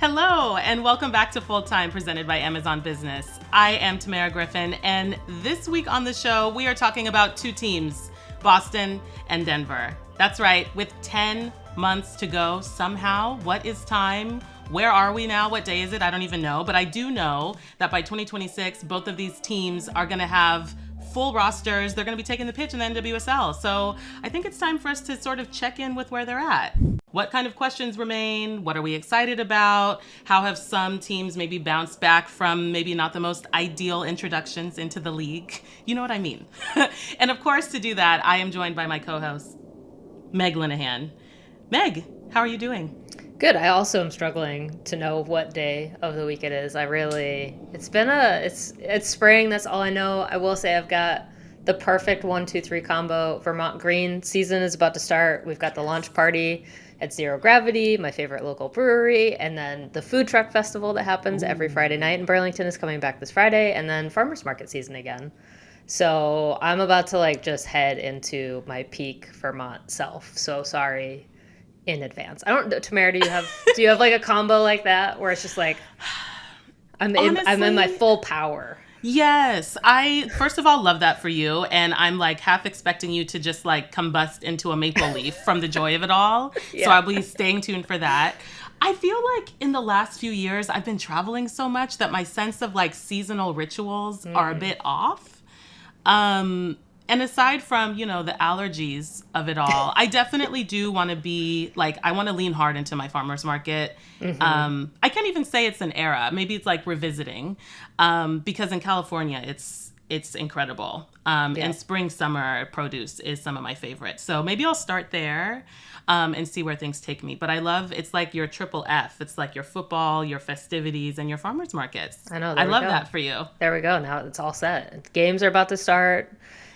Hello, and welcome back to Full Time, presented by Amazon Business. I am Tamerra Griffin, and this week on the show, we are talking about two teams, Boston and Denver. That's right, with 10 months to go somehow. What is time? Where are we now? What day is it? I don't even know, but I do know that by 2026, both of these teams are going to have full rosters. They're going to be taking the pitch in the NWSL. So I think it's time for us to sort of check in with where they're at. What kind of questions remain? What are we excited about? How have some teams maybe bounced back from maybe not the most ideal introductions into the league? You know what I mean. And of course, to do that, I am joined by my co-host, Meg Linehan. Meg, how are you doing? Good. I also am struggling to know what day of the week it is. It's spring. That's all I know. I will say I've got the perfect 1-2-3 combo. Vermont Green season is about to start. We've got the launch party at Zero Gravity, my favorite local brewery, and then the food truck festival that happens every Friday night in Burlington is coming back this Friday, and then farmers market season again. So I'm about to just head into my peak Vermont self. So sorry in advance. I don't know, Tamerra, do you have like a combo like that where it's just like I'm in my full power? Yes. I first of all love that for you, and I'm like half expecting you to just like combust into a maple leaf from the joy of it all. Yeah. So I'll be staying tuned for that. I feel like in the last few years I've been traveling so much that my sense of like seasonal rituals are a bit off. And aside from, the allergies of it all, I definitely do want to be like, I want to lean hard into my farmer's market. Mm-hmm. I can't even say it's an era. Maybe it's like revisiting, because in California, it's incredible. And spring, summer produce is some of my favorites. So maybe I'll start there and see where things take me. But it's like your triple F. It's like your football, your festivities, and your farmer's markets. I know. I love that for you. There we go. Now it's all set. Games are about to start.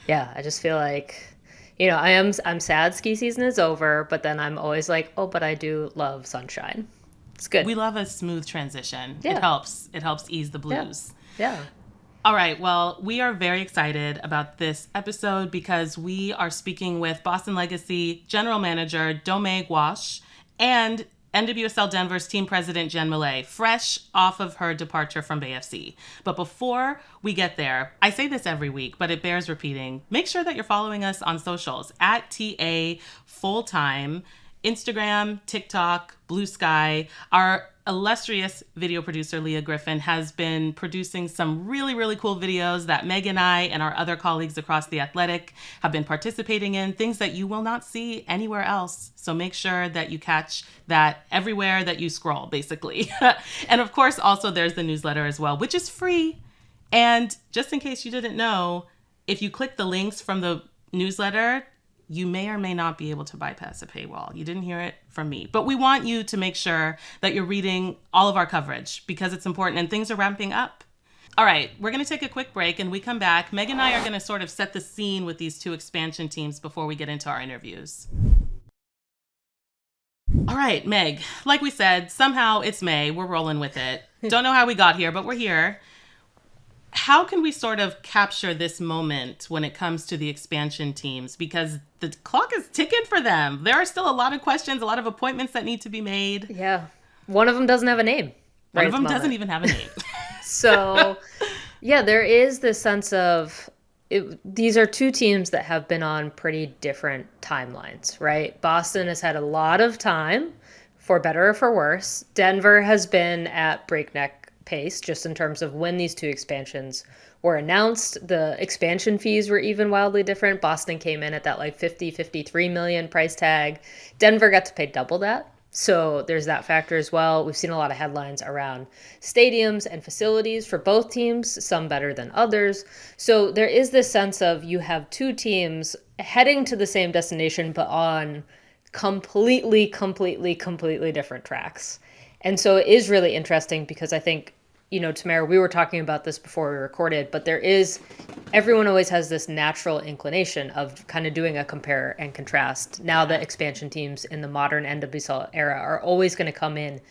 Yeah, I just feel like, I'm sad ski season is over, but then I'm always like, oh, but I do love sunshine. It's good. We love a smooth transition. Yeah. It helps ease the blues. Yeah. All right. Well, we are very excited about this episode because we are speaking with Boston Legacy General Manager Domènec Guasch and NWSL Denver's team president, Jen Millet, fresh off of her departure from BFC. But before we get there, I say this every week, but it bears repeating. Make sure that you're following us on socials at TA Fulltime, Instagram, TikTok, Blue Sky. Our illustrious video producer, Leah Griffin, has been producing some really, really cool videos that Meg and I and our other colleagues across The Athletic have been participating in, things that you will not see anywhere else. So make sure that you catch that everywhere that you scroll, basically. And of course, also there's the newsletter as well, which is free. And just in case you didn't know, if you click the links from the newsletter, you may or may not be able to bypass a paywall. You didn't hear it from me. But we want you to make sure that you're reading all of our coverage because it's important and things are ramping up. All right, we're going to take a quick break, and we come back. Meg and I are going to sort of set the scene with these two expansion teams before we get into our interviews. All right, Meg, like we said, somehow it's May. We're rolling with it. Don't know how we got here, but we're here. How can we sort of capture this moment when it comes to the expansion teams? Because the clock is ticking for them. There are still a lot of questions, a lot of appointments that need to be made. Yeah. One of them doesn't have a name. One of them doesn't even have a name. So, yeah, there is this sense of these are two teams that have been on pretty different timelines, right? Boston has had a lot of time, for better or for worse. Denver has been at breakneck pace just in terms of when these two expansions were announced. The expansion fees were even wildly different. Boston came in at that like 53 million price tag. Denver got to pay double that. So there's that factor as well. We've seen a lot of headlines around stadiums and facilities for both teams, some better than others. So there is this sense of you have two teams heading to the same destination, but on completely different tracks. And so it is really interesting because I think, Tamerra, we were talking about this before we recorded, but everyone always has this natural inclination of kind of doing a compare and contrast. Now the expansion teams in the modern NWSL era are always going to come in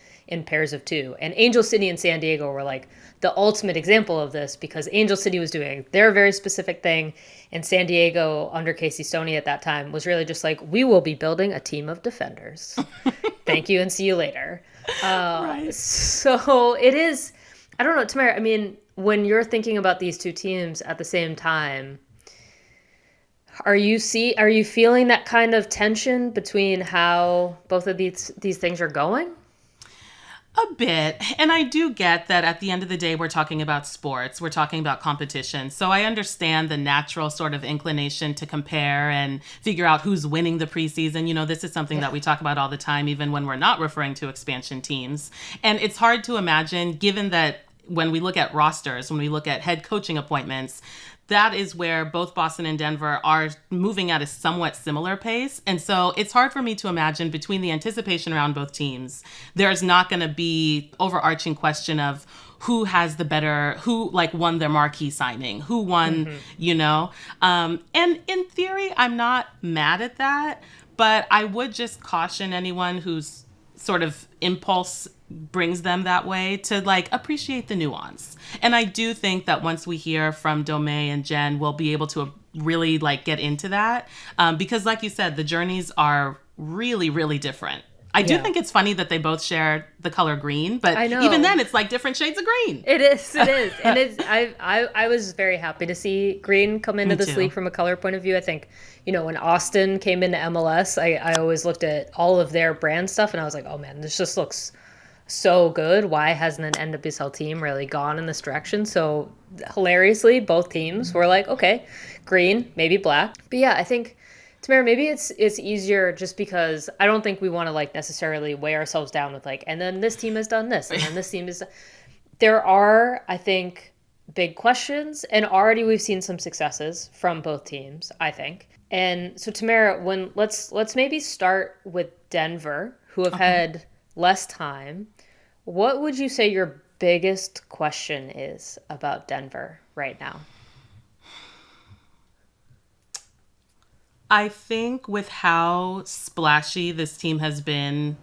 pairs of two. And Angel City and San Diego were like the ultimate example of this because Angel City was doing their very specific thing. And San Diego, under Casey Stoney at that time, was really just like, we will be building a team of defenders. Thank you and see you later. Right. So it is, I don't know, Tamerra, I mean, when you're thinking about these two teams at the same time, are you feeling that kind of tension between how both of these things are going? A bit. And I do get that at the end of the day, we're talking about sports. We're talking about competition. So I understand the natural sort of inclination to compare and figure out who's winning the preseason. You know, this is something that we talk about all the time, even when we're not referring to expansion teams. And it's hard to imagine, given that when we look at rosters, when we look at head coaching appointments, that is where both Boston and Denver are moving at a somewhat similar pace. And so it's hard for me to imagine, between the anticipation around both teams, there's not going to be overarching question of who has the better, who like won their marquee signing, who won, you know. And in theory, I'm not mad at that, but I would just caution anyone who's sort of impulse brings them that way to like appreciate the nuance. And I do think that once we hear from Domènec and Jen, we'll be able to really like get into that because like you said, the journeys are really, really different. I do think it's funny that they both share the color green, but even then it's like different shades of green. It is. And it's I was very happy to see green come into this league from a color point of view. I think, you know, when Austin came into MLS, I always looked at all of their brand stuff and I was like, oh man, this just looks so good. Why hasn't an NWSL team really gone in this direction? So hilariously, both teams were like, okay, green, maybe black. But yeah, I think, Tamerra, maybe it's easier just because I don't think we want to like necessarily weigh ourselves down with like, and then this team has done this, and then this team is. There are, I think, big questions, and already we've seen some successes from both teams, I think. And so, Tamerra, let's maybe start with Denver, who have had less time. What would you say your biggest question is about Denver right now? I think with how splashy this team has been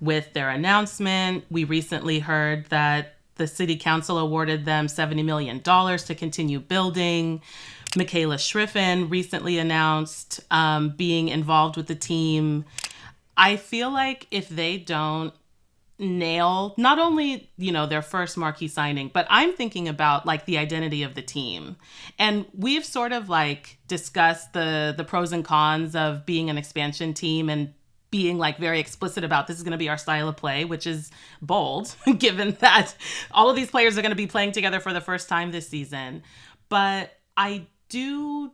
with their announcement, we recently heard that the city council awarded them $70 million to continue building. Michaela Griffin recently announced being involved with the team. I feel like if they don't nail not only, you know, their first marquee signing, but I'm thinking about like the identity of the team. And we've sort of like discussed the pros and cons of being an expansion team and being like very explicit about this is going to be our style of play, which is bold given that all of these players are going to be playing together for the first time this season. But I do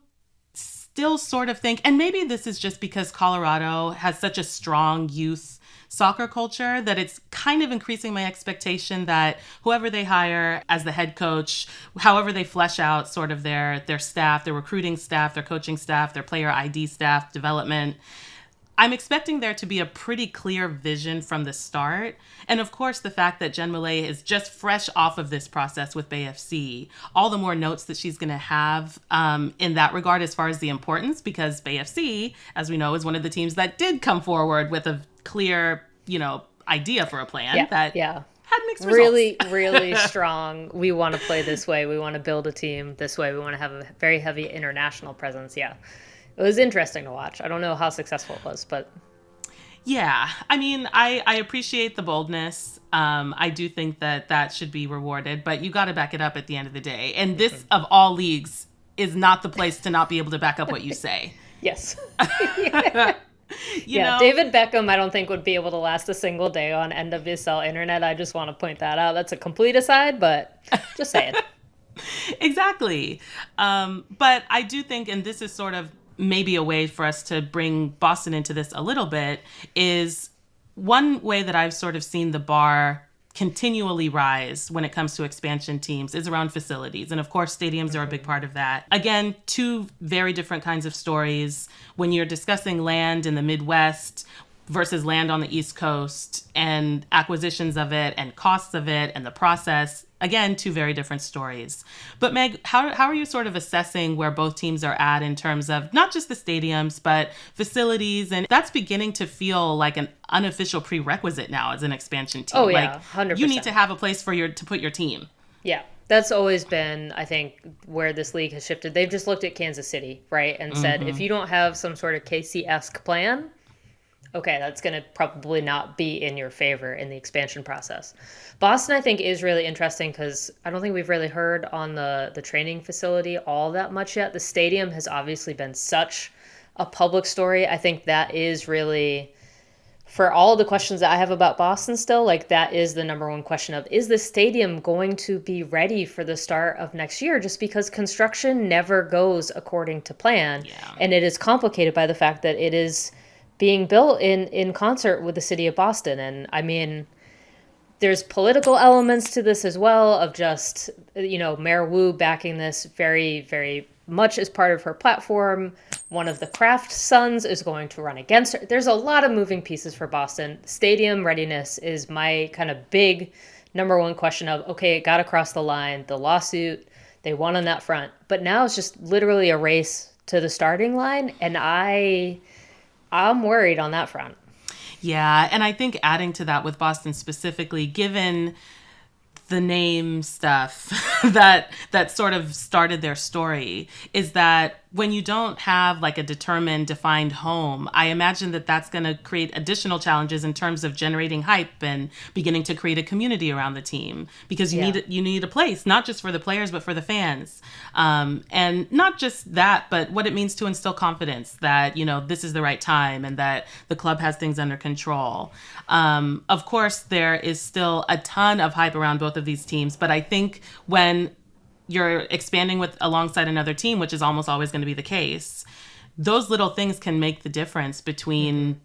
still sort of think, and maybe this is just because Colorado has such a strong youth soccer culture, that it's kind of increasing my expectation that whoever they hire as the head coach, however they flesh out sort of their staff, their recruiting staff, their coaching staff, their player ID staff, development, I'm expecting there to be a pretty clear vision from the start. And of course, the fact that Jen Millet is just fresh off of this process with Bay FC, all the more notes that she's going to have in that regard as far as the importance, because Bay FC, as we know, is one of the teams that did come forward with a clear, you know, idea for a plan that had mixed results. Really, really strong. We want to play this way. We want to build a team this way. We want to have a very heavy international presence. Yeah. It was interesting to watch. I don't know how successful it was, but... Yeah. I mean, I appreciate the boldness. I do think that should be rewarded, but you got to back it up at the end of the day. And this, of all leagues, is not the place to not be able to back up what you say. Yes. You know? David Beckham, I don't think would be able to last a single day on NWSL internet. I just want to point that out. That's a complete aside, but just saying. Exactly. But I do think, and this is sort of maybe a way for us to bring Boston into this a little bit, is one way that I've sort of seen the bar continually rise when it comes to expansion teams is around facilities. And of course, stadiums are a big part of that. Again, two very different kinds of stories. When you're discussing land in the Midwest versus land on the East Coast and acquisitions of it and costs of it and the process, again, two very different stories. But Meg, how are you sort of assessing where both teams are at in terms of not just the stadiums, but facilities? And that's beginning to feel like an unofficial prerequisite now as an expansion team. Oh, yeah, like, 100%. You need to have a place to put your team. Yeah, that's always been, I think, where this league has shifted. They've just looked at Kansas City, right, and said, if you don't have some sort of KC-esque plan, okay, that's going to probably not be in your favor in the expansion process. Boston, I think, is really interesting because I don't think we've really heard on the training facility all that much yet. The stadium has obviously been such a public story. I think that is really, for all the questions that I have about Boston still, like that is the number one question of, is the stadium going to be ready for the start of next year? Just because construction never goes according to plan. Yeah. And it is complicated by the fact that it is being built in concert with the city of Boston. And I mean, there's political elements to this as well of just, Mayor Wu backing this very, very much as part of her platform. One of the Kraft sons is going to run against her. There's a lot of moving pieces for Boston. Stadium readiness is my kind of big number one question of, okay, it got across the line, the lawsuit, they won on that front. But now it's just literally a race to the starting line. And I'm worried on that front. Yeah, and I think adding to that with Boston specifically, given the name stuff that sort of started their story, is that when you don't have like a determined, defined home, I imagine that that's going to create additional challenges in terms of generating hype and beginning to create a community around the team, because you need a place, not just for the players, but for the fans. And not just that, but what it means to instill confidence that, this is the right time and that the club has things under control. Of course, there is still a ton of hype around both of these teams, but I think when you're expanding with alongside another team, which is almost always going to be the case, those little things can make the difference between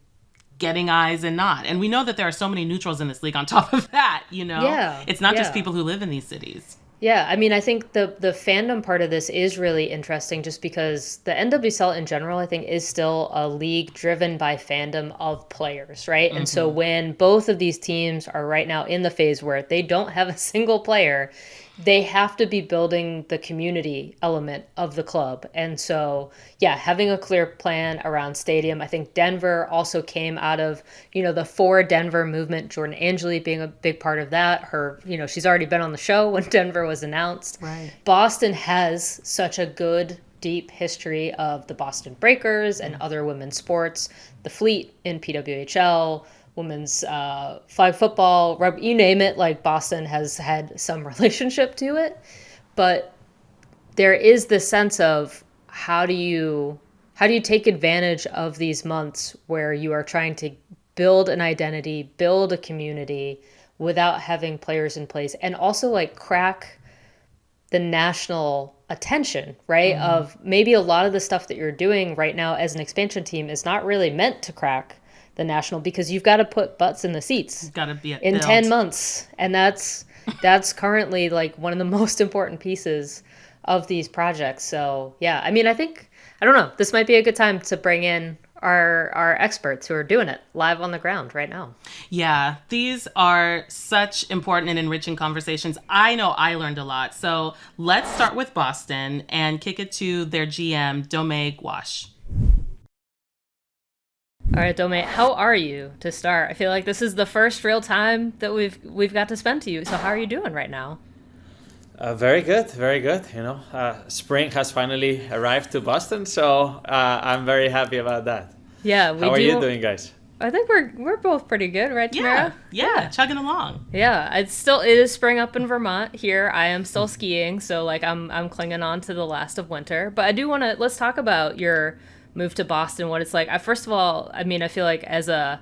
getting eyes and not. And we know that there are so many neutrals in this league on top of that, Yeah. It's not just people who live in these cities. Yeah, I mean, I think the fandom part of this is really interesting just because the NWSL in general, I think, is still a league driven by fandom of players, right? And so when both of these teams are right now in the phase where they don't have a single player, they have to be building the community element of the club. And so, yeah, having a clear plan around stadium. I think Denver also came out of, the For Denver movement, Jordan Angeli being a big part of that. Her, she's already been on the show when Denver was announced. Right. Boston has such a good, deep history of the Boston Breakers and other women's sports, the Fleet in PWHL, women's flag football, rugby, you name it, like Boston has had some relationship to it. But there is this sense of how do you take advantage of these months where you are trying to build an identity, build a community without having players in place, and also like crack the national attention, right? Of maybe a lot of the stuff that you're doing right now as an expansion team is not really meant to crack the national, because you've got to put butts in the seats. Got to be in 10 months, and that's currently like one of the most important pieces of these projects. So yeah, I mean, I don't know, this might be a good time to bring in our experts who are doing it live on the ground right now. Yeah, these are such important and enriching conversations. I know I learned a lot. So let's start with Boston and kick it to their GM, Domènec Guasch. All right, Domènec, how are you to start? I feel like this is the first real time that we've got to spend to you. So how are you doing right now? Very good, very good. Spring has finally arrived to Boston, so I'm very happy about that. Yeah, how are you doing, guys? I think we're both pretty good, right, Tamerra? Yeah, chugging along. Yeah, it is spring up in Vermont. Here, I am still skiing, so like I'm clinging on to the last of winter. But I do want to let's talk about your move to Boston, what it's like. First of all, I mean, I feel like as a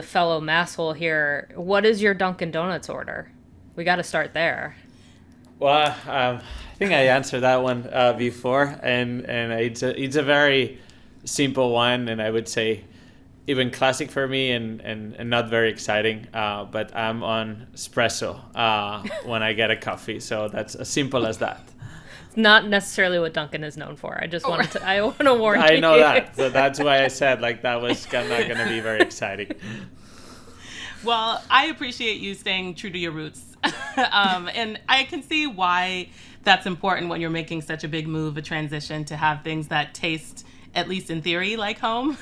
fellow masshole here, what is your Dunkin' Donuts order? We got to start there. Well, I think I answered that one before, and it's a very simple one, and I would say even classic for me, and not very exciting. But I'm on espresso when I get a coffee, so that's as simple as that. Not necessarily what Dunkin' is known for. I just wanted to. I want to warn you. I know that, so that's why I said like that was not going to be very exciting. Well, I appreciate you staying true to your roots, and I can see why that's important when you're making such a big move, a transition, to have things that taste, at least in theory, like home.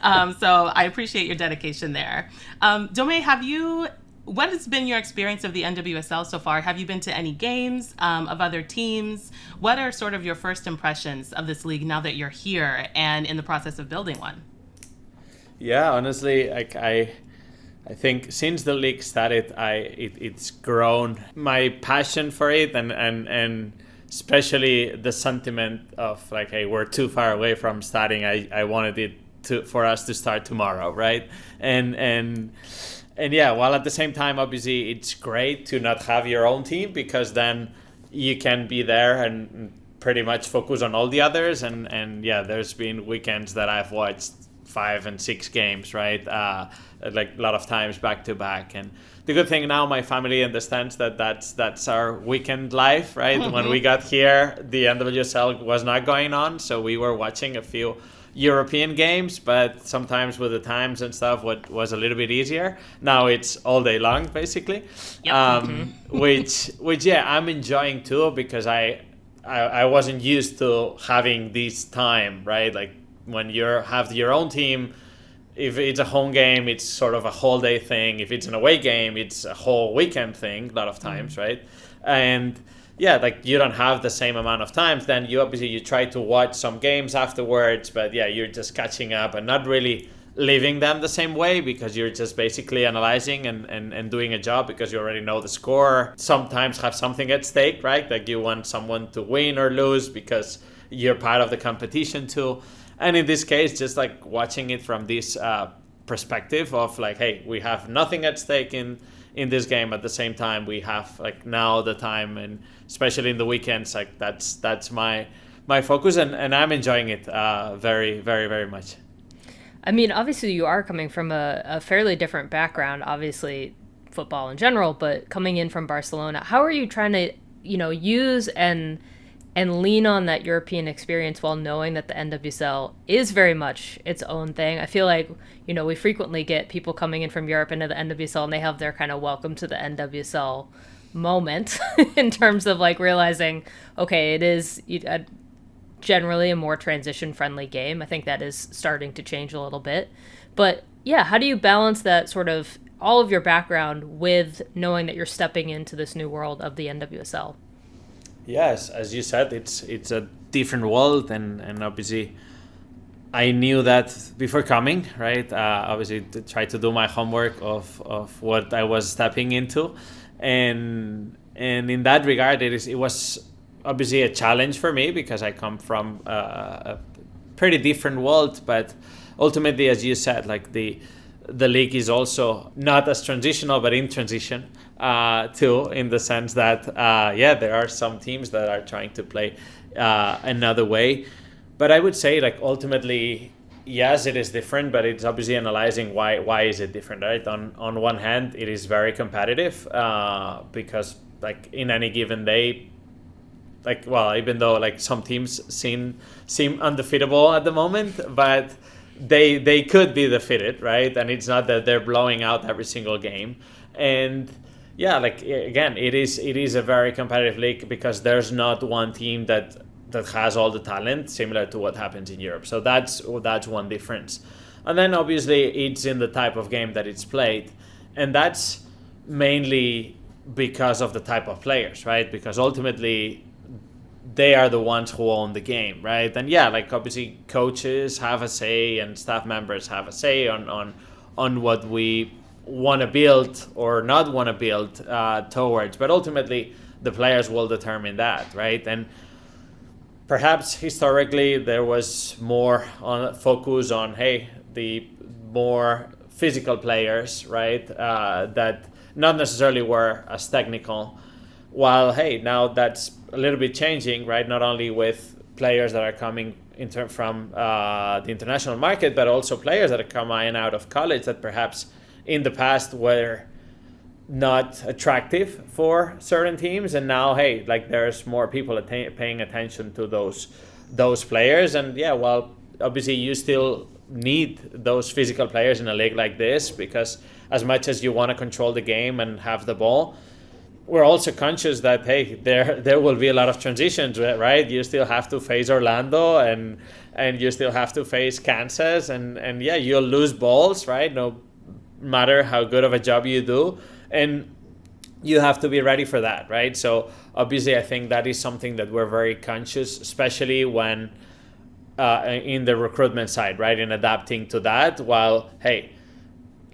So I appreciate your dedication there. Domènec, what has been your experience of the NWSL so far? Have you been to any games of other teams? What are sort of your first impressions of this league now that you're here and in the process of building one? Yeah, honestly, like I think since the league started, it's grown my passion for it, and especially the sentiment of like, hey, we're too far away from starting. I wanted it for us to start tomorrow, right? And yeah, while at the same time, obviously, it's great to not have your own team, because then you can be there and pretty much focus on all the others. And yeah, there's been weekends that I've watched 5 and 6 games, right? Like a lot of times back to back. And the good thing now, my family understands that that's our weekend life, right? Mm-hmm. When we got here, the NWSL was not going on, so we were watching a few European games, but sometimes with the times and stuff, what was a little bit easier. Now it's all day long, basically. Yep. Which yeah, I'm enjoying too, because I wasn't used to having this time, right? Like when you have your own team, if it's a home game, it's sort of a whole day thing. If it's an away game, it's a whole weekend thing a lot of times, right? And yeah, like you don't have the same amount of times. Then you try to watch some games afterwards, but yeah, you're just catching up and not really living them the same way, because you're just basically analyzing and doing a job because you already know the score. Sometimes have something at stake, right? Like you want someone to win or lose because you're part of the competition too. And in this case, just like watching it from this perspective of like, hey, we have nothing at stake in this game. At the same time, we have like now the time, and especially in the weekends, like that's my focus, and I'm enjoying it very, very, very much. I mean, obviously you are coming from a fairly different background, obviously football in general, but coming in from Barcelona, how are you trying to, use and lean on that European experience while knowing that the NWSL is very much its own thing? I feel like, we frequently get people coming in from Europe into the NWSL and they have their kind of welcome to the NWSL moment in terms of like realizing, okay, it is generally a more transition-friendly game. I think that is starting to change a little bit. But yeah, how do you balance that sort of all of your background with knowing that you're stepping into this new world of the NWSL? Yes, as you said, it's a different world, and obviously I knew that before coming, right? Obviously to try to do my homework of what I was stepping into, and in that regard, it was obviously a challenge for me because I come from a pretty different world. But ultimately, as you said, like the league is also not as transitional, but in transition too, in the sense that there are some teams that are trying to play another way. But I would say, like, ultimately, yes, it is different, but it's obviously analyzing why is it different, right? On one hand, it is very competitive because, like, in any given day, like, well, even though like some teams seem undefeatable at the moment, but they could be defeated, right? And it's not that they're blowing out every single game. And yeah, like again, it is a very competitive league because there's not one team that has all the talent, similar to what happens in Europe. So that's one difference. And then obviously it's in the type of game that it's played, and that's mainly because of the type of players, right? Because ultimately they are the ones who own the game, right? And yeah, like obviously coaches have a say and staff members have a say on what we want to build or not want to build towards, but ultimately the players will determine that, right? And perhaps historically there was more on focus on, hey, the more physical players, right? That not necessarily were as technical. While, hey, now that's a little bit changing, right? Not only with players that are coming from the international market, but also players that are coming out of college that perhaps in the past were not attractive for certain teams, and now, hey, like there's more people paying attention to those players. And yeah, well, obviously you still need those physical players in a league like this, because as much as you want to control the game and have the ball, we're also conscious that, hey, there will be a lot of transitions, right? You still have to face Orlando and you still have to face Kansas, and yeah, you'll lose balls, right? No matter how good of a job you do, and you have to be ready for that, right? So obviously I think that is something that we're very conscious, especially when in the recruitment side, right? In adapting to that, while, hey,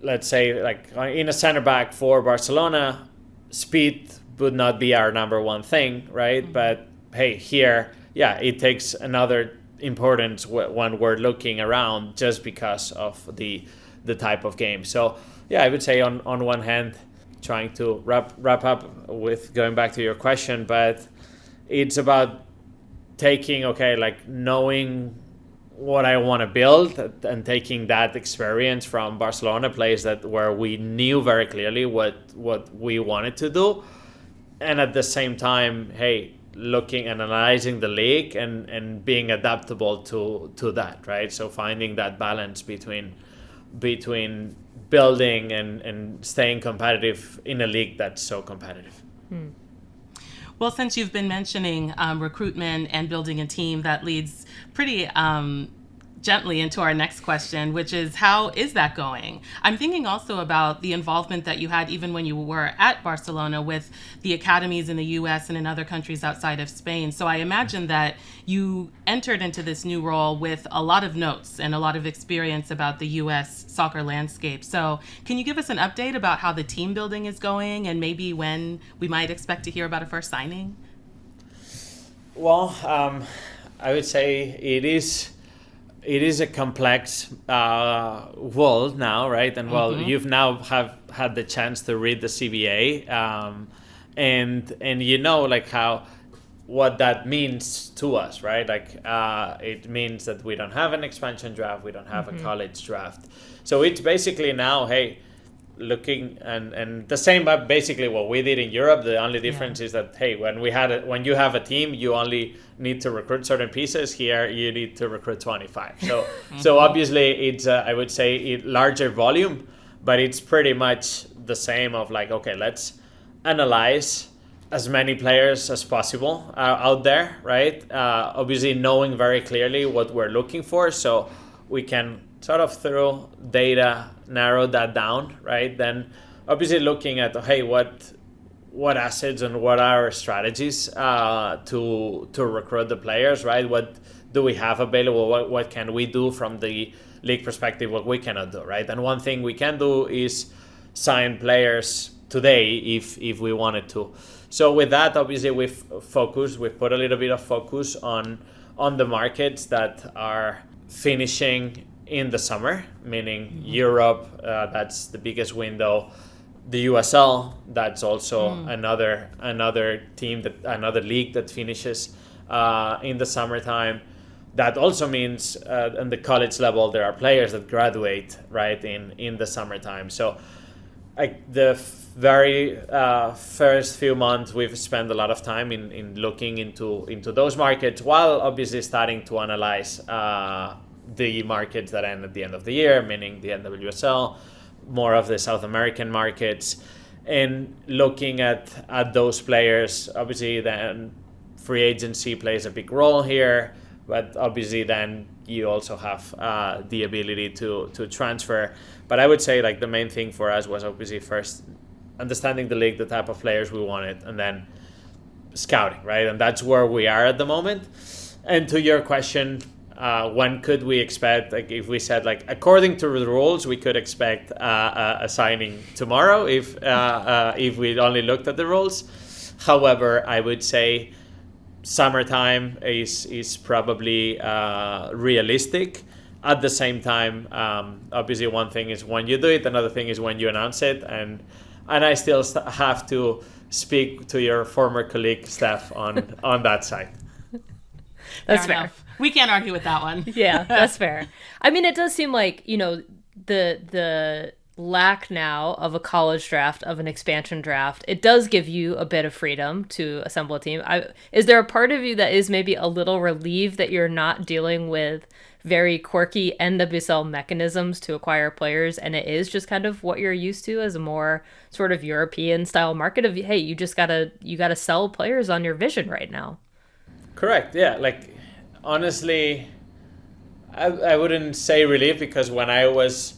let's say like in a center back for Barcelona, speed would not be our number one thing, right? Mm-hmm. But hey, here, yeah, it takes another importance when we're looking around just because of the type of game. So yeah, I would say on one hand, trying to wrap up with going back to your question, but it's about taking, like knowing what I want to build and taking that experience from Barcelona, place that where we knew very clearly what we wanted to do, and at the same time, hey, looking and analyzing the league and being adaptable to that, right? So finding that balance between building and staying competitive in a league that's so competitive. Well, since you've been mentioning recruitment and building a team, that leads pretty gently into our next question, which is, how is that going? I'm thinking also about the involvement that you had even when you were at Barcelona with the academies in the US and in other countries outside of Spain. So I imagine that you entered into this new role with a lot of notes and a lot of experience about the US soccer landscape. So can you give us an update about how the team building is going and maybe when we might expect to hear about a first signing? Well, I would say it is a complex world now, right? And well, you've now have had the chance to read the CBA, and you know like what that means to us, right? Like it means that we don't have an expansion draft, we don't have a college draft. So it's basically now, hey, looking and the same basically what we did in Europe. The only difference is that, hey, when you have a team, you only need to recruit certain pieces. Here you need to recruit 25. So obviously it's I would say larger volume, but it's pretty much the same of like, okay, let's analyze as many players as possible out there, right? Obviously knowing very clearly what we're looking for, so we can sort of through data narrow that down, right? Then obviously looking at, hey, what assets and what are our strategies to recruit the players, right? What do we have available? What can we do from the league perspective? What we cannot do, right? And one thing we can do is sign players today if we wanted to. So with that, obviously we've put a little bit of focus on the markets that are finishing in the summer, meaning Europe, that's the biggest window. The USL, that's also another league that finishes in the summertime. That also means on the college level there are players that graduate right in the summertime. So the very first few months we've spent a lot of time in looking into those markets, while obviously starting to analyze the markets that end at the end of the year, meaning the NWSL, more of the South American markets, and looking at those players. Obviously then free agency plays a big role here, but obviously then you also have the ability to transfer. But I would say like the main thing for us was obviously first understanding the league, the type of players we wanted, and then scouting, right? And that's where we are at the moment. And to your question, when could we expect, like if we said like according to the rules we could expect a signing tomorrow if we only looked at the rules. However, I would say summertime is probably realistic. At the same time, obviously one thing is when you do it, another thing is when you announce it, and I still have to speak to your former colleague Steph on that side. That's fair. We can't argue with that one. Yeah, that's fair. I mean, it does seem like, the lack now of a college draft, of an expansion draft, it does give you a bit of freedom to assemble a team. Is there a part of you that is maybe a little relieved that you're not dealing with very quirky NWSL mechanisms to acquire players, and it is just kind of what you're used to as a more sort of European style market of, hey, you gotta sell players on your vision right now? Correct. Yeah. Like, honestly, I wouldn't say relief, because when I was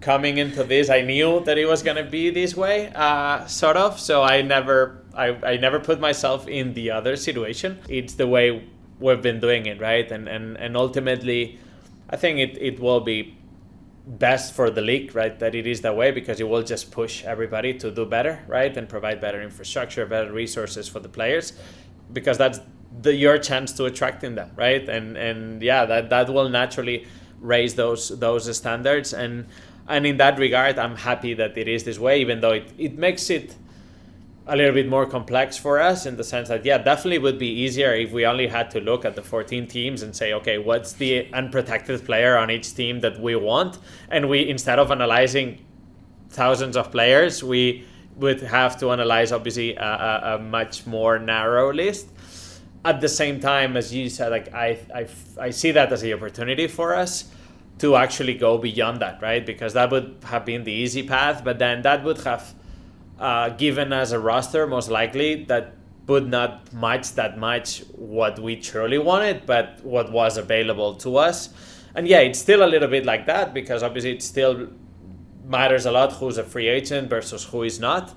coming into this, I knew that it was going to be this way, sort of. So I never put myself in the other situation. It's the way we've been doing it, right? And ultimately, I think it will be best for the league, right, that it is that way, because it will just push everybody to do better, right, and provide better infrastructure, better resources for the players, because that's your chance to attracting them, right? And yeah, that will naturally raise those standards, and in that regard, I'm happy that it is this way, even though it makes it a little bit more complex for us, in the sense that, yeah, definitely would be easier if we only had to look at the 14 teams and say, okay, what's the unprotected player on each team that we want? And we, instead of analyzing thousands of players, we would have to analyze, obviously, a much more narrow list. At the same time, as you said, like I see that as the opportunity for us to actually go beyond that, right? Because that would have been the easy path, but then that would have given us a roster, most likely, that would not match that much what we truly wanted, but what was available to us. And yeah, it's still a little bit like that, because obviously it still matters a lot who's a free agent versus who is not.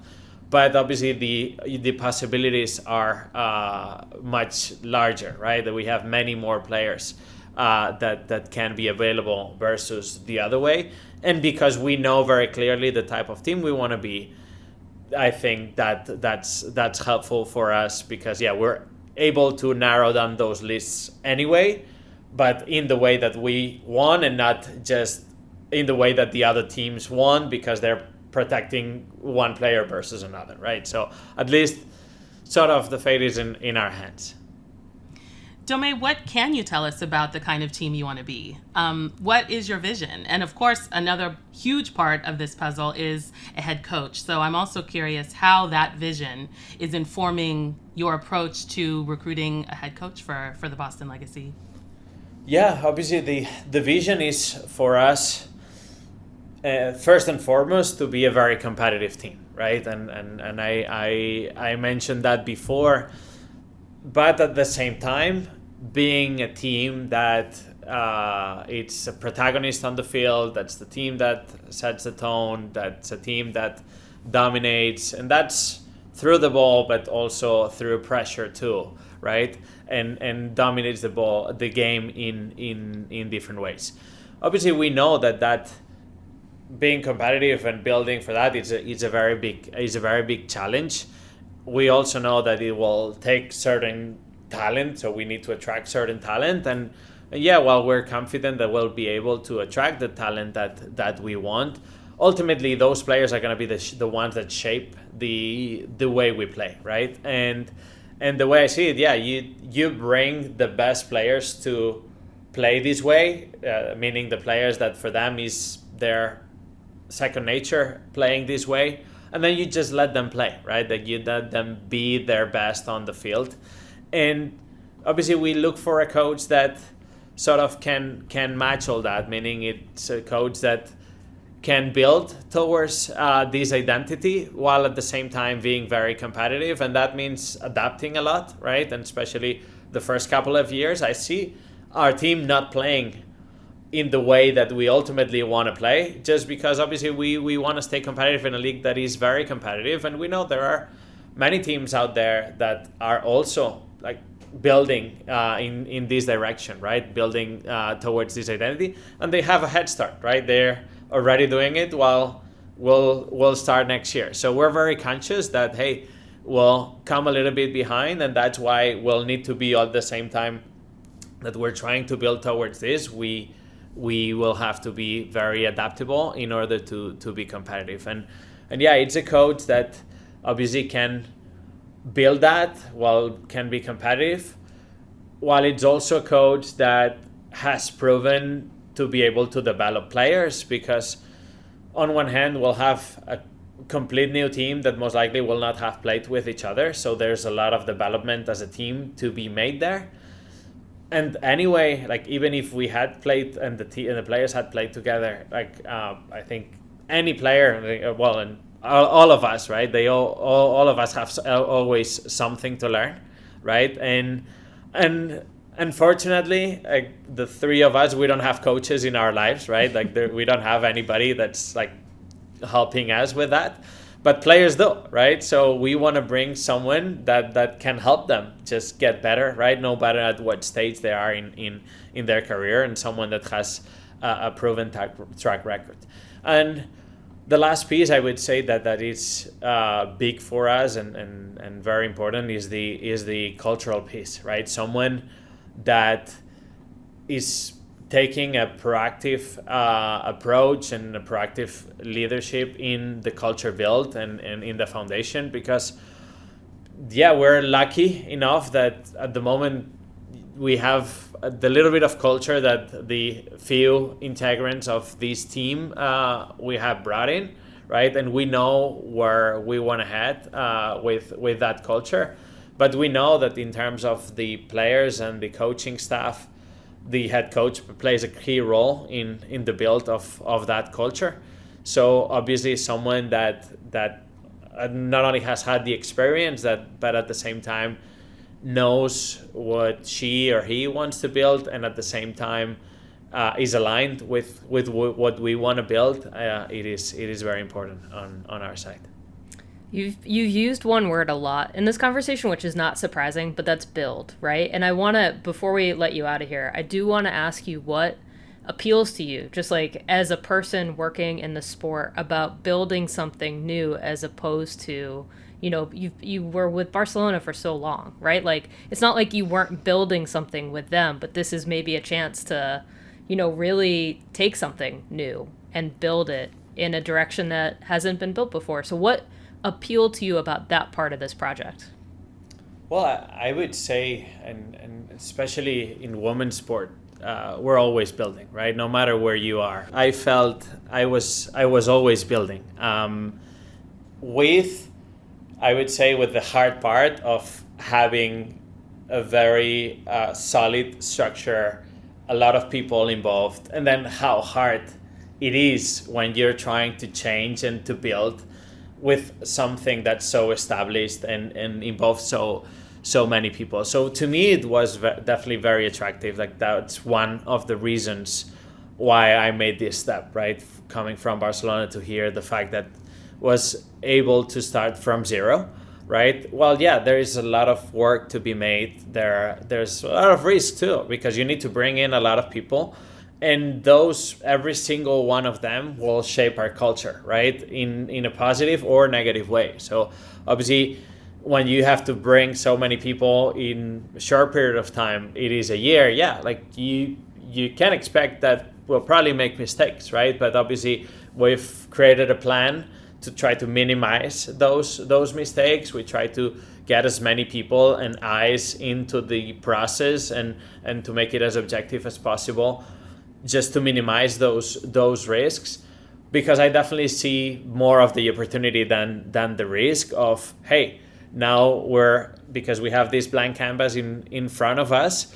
But obviously the possibilities are much larger, right? That we have many more players that can be available versus the other way. And because we know very clearly the type of team we want to be, I think that's helpful for us, because yeah, we're able to narrow down those lists anyway, but in the way that we want, and not just in the way that the other teams want, because they're protecting one player versus another, right? So at least sort of the fate is in our hands. Domè, what can you tell us about the kind of team you want to be? What is your vision? And of course, another huge part of this puzzle is a head coach. So I'm also curious how that vision is informing your approach to recruiting a head coach for the Boston Legacy. Yeah, obviously the vision is for us, first and foremost, to be a very competitive team, right? And I mentioned that before. But at the same time, being a team that it's a protagonist on the field, that's the team that sets the tone, that's a team that dominates, and that's through the ball, but also through pressure too, right? And dominates the game in different ways. Obviously, we know that being competitive and building for that is a very big challenge. We also know that it will take certain talent, so we need to attract certain talent. And yeah, while we're confident that we'll be able to attract the talent that we want, ultimately those players are going to be the ones that shape the way we play, right? And the way I see it, yeah, you bring the best players to play this way, meaning the players that for them is their second nature playing this way. And then you just let them play, right? That you let them be their best on the field. And obviously we look for a coach that sort of can match all that, meaning it's a coach that can build towards this identity while at the same time being very competitive. And that means adapting a lot, right? And especially the first couple of years, I see our team not playing in the way that we ultimately want to play, just because obviously we want to stay competitive in a league that is very competitive. And we know there are many teams out there that are also like building in this direction, right? Building towards this identity, and they have a head start, right? They're already doing it while we'll start next year. So we're very conscious that, hey, we'll come a little bit behind, and that's why we'll need to be at the same time that we're trying to build towards this. We will have to be very adaptable in order to be competitive. And yeah, it's a coach that obviously can build that while can be competitive, while it's also a coach that has proven to be able to develop players, because on one hand we'll have a complete new team that most likely will not have played with each other, so there's a lot of development as a team to be made there. And anyway, like even if we had played and the players had played together, like I think any player, well, and all of us, right? They all of us have always something to learn, right? And unfortunately, like the three of us, we don't have coaches in our lives, right? Like we don't have anybody that's like helping us with that. but players do, right? So we want to bring someone that can help them just get better, right? No matter at what stage they are in their career, and someone that has a proven track record. And the last piece I would say that is big for us and very important is the cultural piece, right? Someone that is taking a proactive approach and a proactive leadership in the culture build and in the foundation, because we're lucky enough that at the moment we have the little bit of culture that the few integrants of this team we have brought in, right? And we know where we want to head with that culture, but we know that in terms of the players and the coaching staff, the head coach plays a key role in the build of that culture. So obviously someone that not only has had the experience but at the same time knows what she or he wants to build, and at the same time is aligned with what we want to build. It is very important on our side. You've used one word a lot in this conversation, which is not surprising, but that's build, right? And I want to, before we let you out of here, I do want to ask you what appeals to you, just like as a person working in the sport, about building something new as opposed to, you were with Barcelona for so long, right? Like, it's not like you weren't building something with them, but this is maybe a chance to, really take something new and build it in a direction that hasn't been built before. So what appeal to you about that part of this project? Well, I would say, and especially in women's sport, we're always building, right? No matter where you are. I felt I was always building. I would say with the hard part of having a very solid structure, a lot of people involved, and then how hard it is when you're trying to change and to build with something that's so established and involves so many people. So to me, it was definitely very attractive. Like, that's one of the reasons why I made this step, right? Coming from Barcelona to here, the fact that was able to start from zero, right? Well, there is a lot of work to be made. There's a lot of risk too, because you need to bring in a lot of people. And every single one of them will shape our culture, right? In a positive or negative way. So obviously, when you have to bring so many people in a short period of time, it is a year. Like you can expect that we'll probably make mistakes, right? But obviously, we've created a plan to try to minimize those mistakes. We try to get as many people and eyes into the process and to make it as objective as possible, just to minimize those risks, because I definitely see more of the opportunity than the risk of, hey, now because we have this blank canvas in front of us,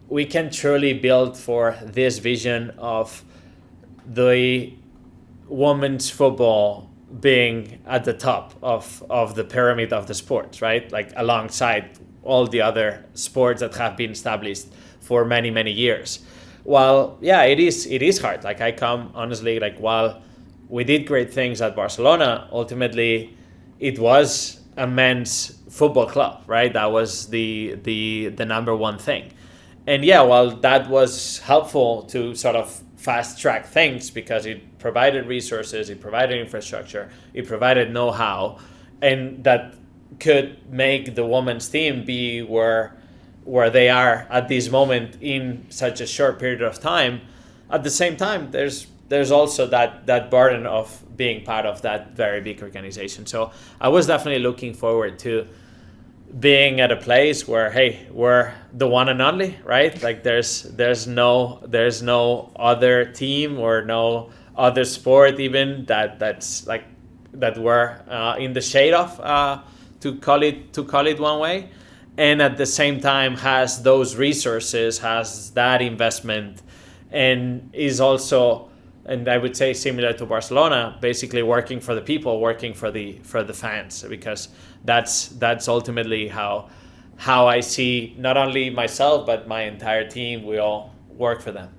we can truly build for this vision of the women's football being at the top of the pyramid of the sports, right? Like, alongside all the other sports that have been established for many, many years. Well, it is hard. Like, I come honestly, like, while we did great things at Barcelona, ultimately it was a men's football club, right? That was the number one thing. And while that was helpful to sort of fast track things, because it provided resources, it provided infrastructure, it provided know-how, and that could make the women's team be where they are at this moment in such a short period of time. At the same time, there's also that burden of being part of that very big organization. So I was definitely looking forward to being at a place where, hey, we're the one and only, right? Like, there's no other team or no other sport even that's like that we're in the shade of, to call it one way. And at the same time has those resources, has that investment, and is also, and I would say similar to Barcelona, basically working for the people, working for the fans, because that's ultimately how I see not only myself but my entire team. We all work for them.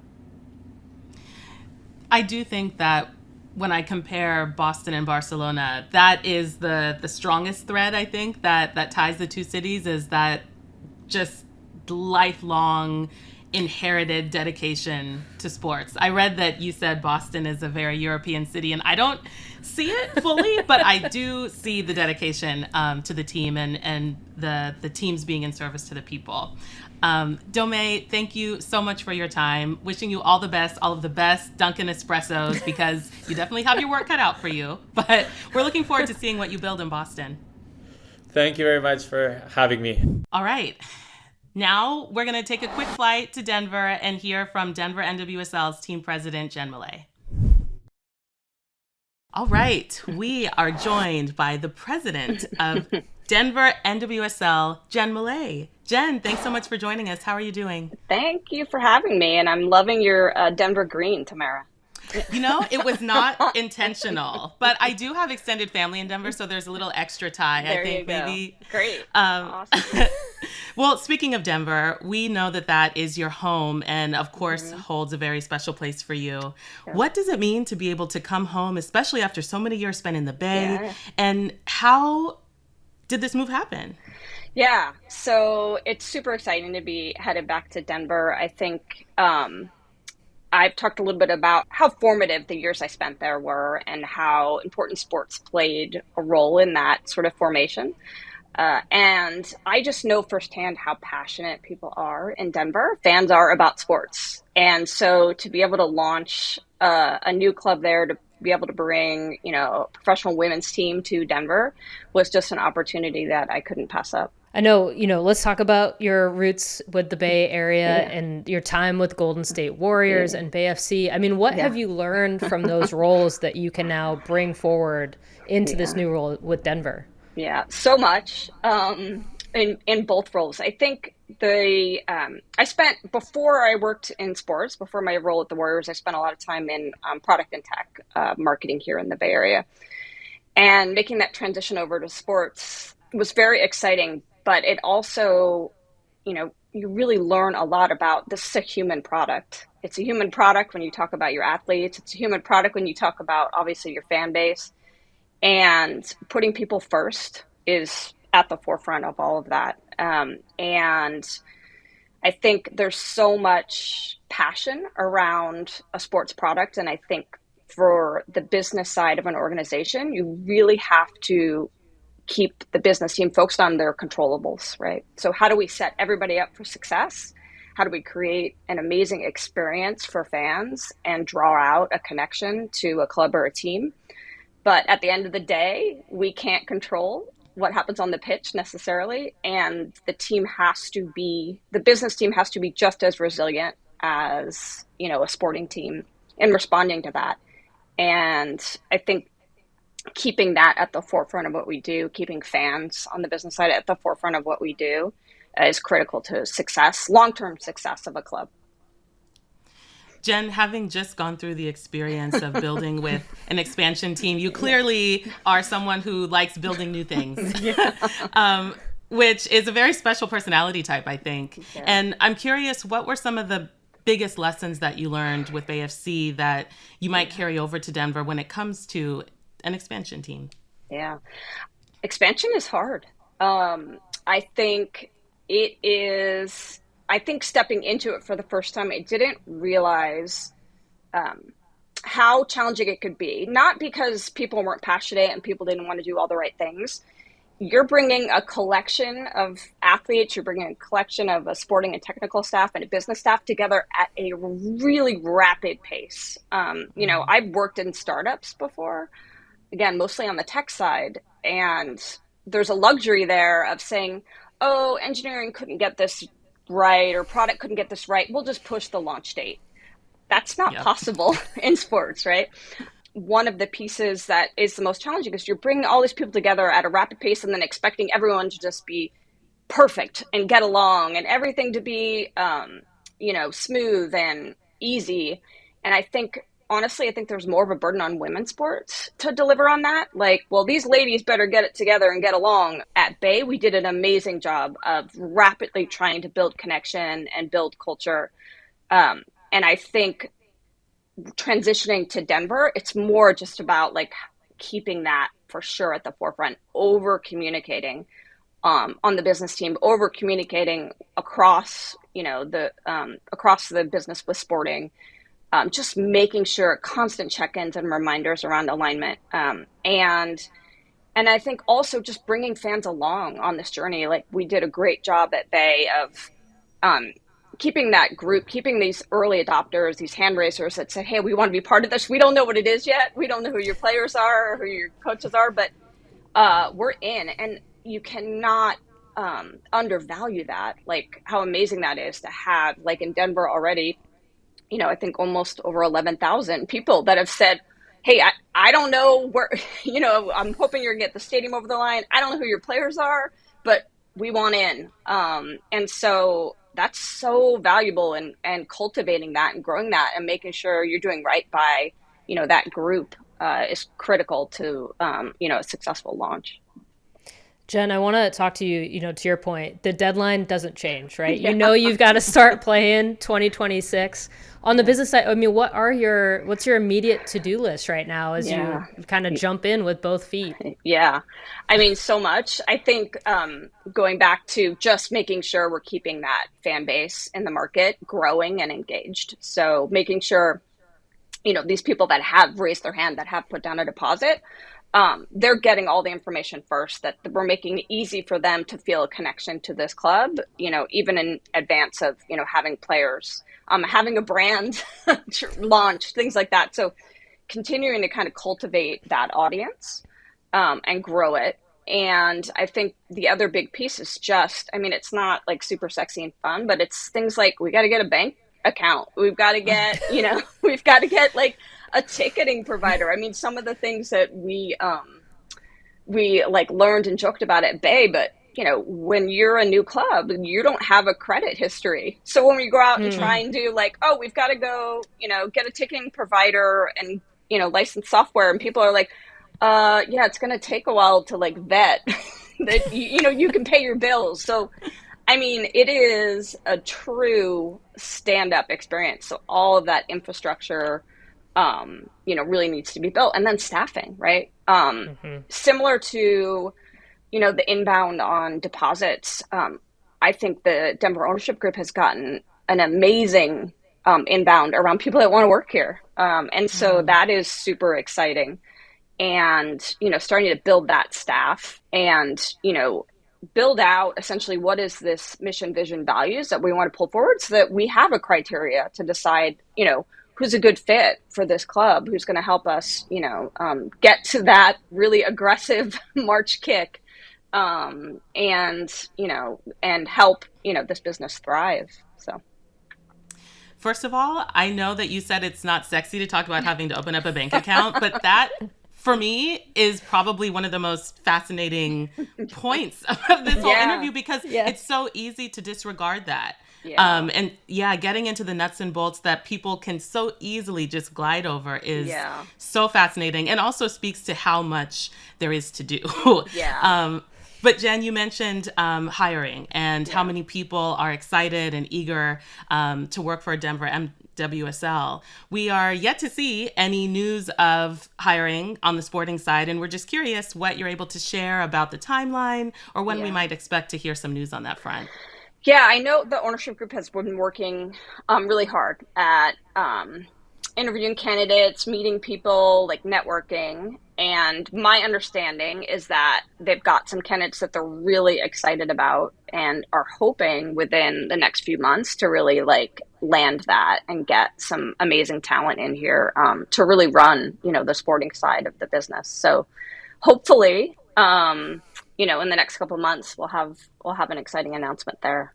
I do think that when I compare Boston and Barcelona, that is the strongest thread, I think, that ties the two cities, is that just lifelong inherited dedication to sports. I read that you said Boston is a very European city, and I don't see it fully, but I do see the dedication to the team and the teams being in service to the people. Domè, thank you so much for your time. Wishing you all of the best Dunkin' espressos, because you definitely have your work cut out for you. But we're looking forward to seeing what you build in Boston. Thank you very much for having me. All right. Now we're going to take a quick flight to Denver and hear from Denver NWSL's team president, Jen Millet. All right. We are joined by the president of Denver NWSL, Jen Millet. Jen, thanks so much for joining us. How are you doing? Thank you for having me, and I'm loving your Denver green, Tamerra. You know, it was not intentional, but I do have extended family in Denver, so there's a little extra tie. There I think you go. maybe. Great. Awesome. Well, speaking of Denver, we know that is your home and, of course, holds a very special place for you. Yeah. What does it mean to be able to come home, especially after so many years spent in the Bay? Yeah. And how did this move happen? Yeah, so it's super exciting to be headed back to Denver. I think I've talked a little bit about how formative the years I spent there were and how important sports played a role in that sort of formation. And I just know firsthand how passionate people are in Denver. Fans are about sports. And so to be able to launch a new club there, to be able to bring, a professional women's team to Denver was just an opportunity that I couldn't pass up. I know, let's talk about your roots with the Bay Area and your time with Golden State Warriors and Bay FC. I mean, what have you learned from those roles that you can now bring forward into this new role with Denver? Yeah, so much in both roles. I think I spent, before I worked in sports, before my role at the Warriors, I spent a lot of time in product and tech marketing here in the Bay Area. And making that transition over to sports was very exciting. But it also, you really learn a lot about this is a human product. It's a human product when you talk about your athletes. It's a human product when you talk about, obviously, your fan base. And putting people first is at the forefront of all of that. And I think there's so much passion around a sports product. And I think for the business side of an organization, you really have to keep the business team focused on their controllables, right? So how do we set everybody up for success? How do we create an amazing experience for fans and draw out a connection to a club or a team? But at the end of the day, we can't control what happens on the pitch necessarily. And the business team has to be just as resilient as, a sporting team in responding to that. And I think keeping that at the forefront of what we do, keeping fans on the business side at the forefront of what we do is critical to success, long-term success of a club. Jen, having just gone through the experience of building with an expansion team, you clearly are someone who likes building new things, which is a very special personality type, I think. Yeah. And I'm curious, what were some of the biggest lessons that you learned with AFC that you might carry over to Denver when it comes to an expansion team? Yeah. Expansion is hard. I think it is, stepping into it for the first time, I didn't realize how challenging it could be. Not because people weren't passionate and people didn't want to do all the right things. You're bringing a collection of athletes, you're bringing a collection of a sporting and technical staff and a business staff together at a really rapid pace. I've worked in startups before, again, mostly on the tech side. And there's a luxury there of saying, oh, engineering couldn't get this right or product couldn't get this right. We'll just push the launch date. That's not possible in sports, right? One of the pieces that is the most challenging is you're bringing all these people together at a rapid pace and then expecting everyone to just be perfect and get along and everything to be, smooth and easy. And honestly, I think there's more of a burden on women's sports to deliver on that. Like, well, these ladies better get it together and get along. At Bay, we did an amazing job of rapidly trying to build connection and build culture. And I think transitioning to Denver, it's more just about like keeping that for sure at the forefront, over communicating on the business team, over communicating across, across the business with sporting, just making sure constant check-ins and reminders around alignment. And I think also just bringing fans along on this journey. Like we did a great job at Bay of keeping that group, keeping these early adopters, these hand raisers that said, hey, we want to be part of this. We don't know what it is yet. We don't know who your players are or who your coaches are, but we're in. And you cannot undervalue that, like how amazing that is to have, like in Denver already, I think almost over 11,000 people that have said, hey, I don't know where, I'm hoping you're going to get the stadium over the line. I don't know who your players are, but we want in. And so that's so valuable, and cultivating that and growing that and making sure you're doing right by, that group is critical to, a successful launch. Jen, I want to talk to you, to your point, the deadline doesn't change, right? Yeah. You've got to start playing 2026. On the business side, I mean, what's your immediate to-do list right now as you kind of jump in with both feet? Yeah. I mean, so much. I think going back to just making sure we're keeping that fan base in the market growing and engaged. So making sure, these people that have raised their hand, that have put down a deposit, they're getting all the information first, that we're making it easy for them to feel a connection to this club, even in advance of, having players, having a brand launch, things like that. So continuing to kind of cultivate that audience and grow it. And I think the other big piece is just, it's not like super sexy and fun, but it's things like we got to get a bank account. We've got to get, we've got to get like a ticketing provider. I mean, some of the things that we like learned and joked about at Bay, but when you're a new club, you don't have a credit history. So when we go out and try and do like, oh, we've got to go, get a ticketing provider and, license software, and people are like, yeah, it's going to take a while to like vet that, you can pay your bills. So, I mean, it is a true stand-up experience. So all of that infrastructure, really needs to be built. And then staffing, right? Similar to, the inbound on deposits. I think the Denver ownership group has gotten an amazing inbound around people that want to work here. And so that is super exciting. And, starting to build that staff and, build out essentially what is this mission, vision, values that we want to pull forward, so that we have a criteria to decide, who's a good fit for this club, who's going to help us, get to that really aggressive March kick, and help, this business thrive. So. First of all, I know that you said it's not sexy to talk about having to open up a bank account, but that, for me, is probably one of the most fascinating points of this whole interview, because it's so easy to disregard that. Yeah. Getting into the nuts and bolts that people can so easily just glide over is so fascinating, and also speaks to how much there is to do. But Jen, you mentioned hiring and how many people are excited and eager to work for Denver NWSL. We are yet to see any news of hiring on the sporting side, and we're just curious what you're able to share about the timeline, or when we might expect to hear some news on that front. Yeah, I know the ownership group has been working really hard at interviewing candidates, meeting people, like networking. And my understanding is that they've got some candidates that they're really excited about and are hoping within the next few months to really like land that and get some amazing talent in here to really run, the sporting side of the business. So hopefully, in the next couple of months, we'll have an exciting announcement there.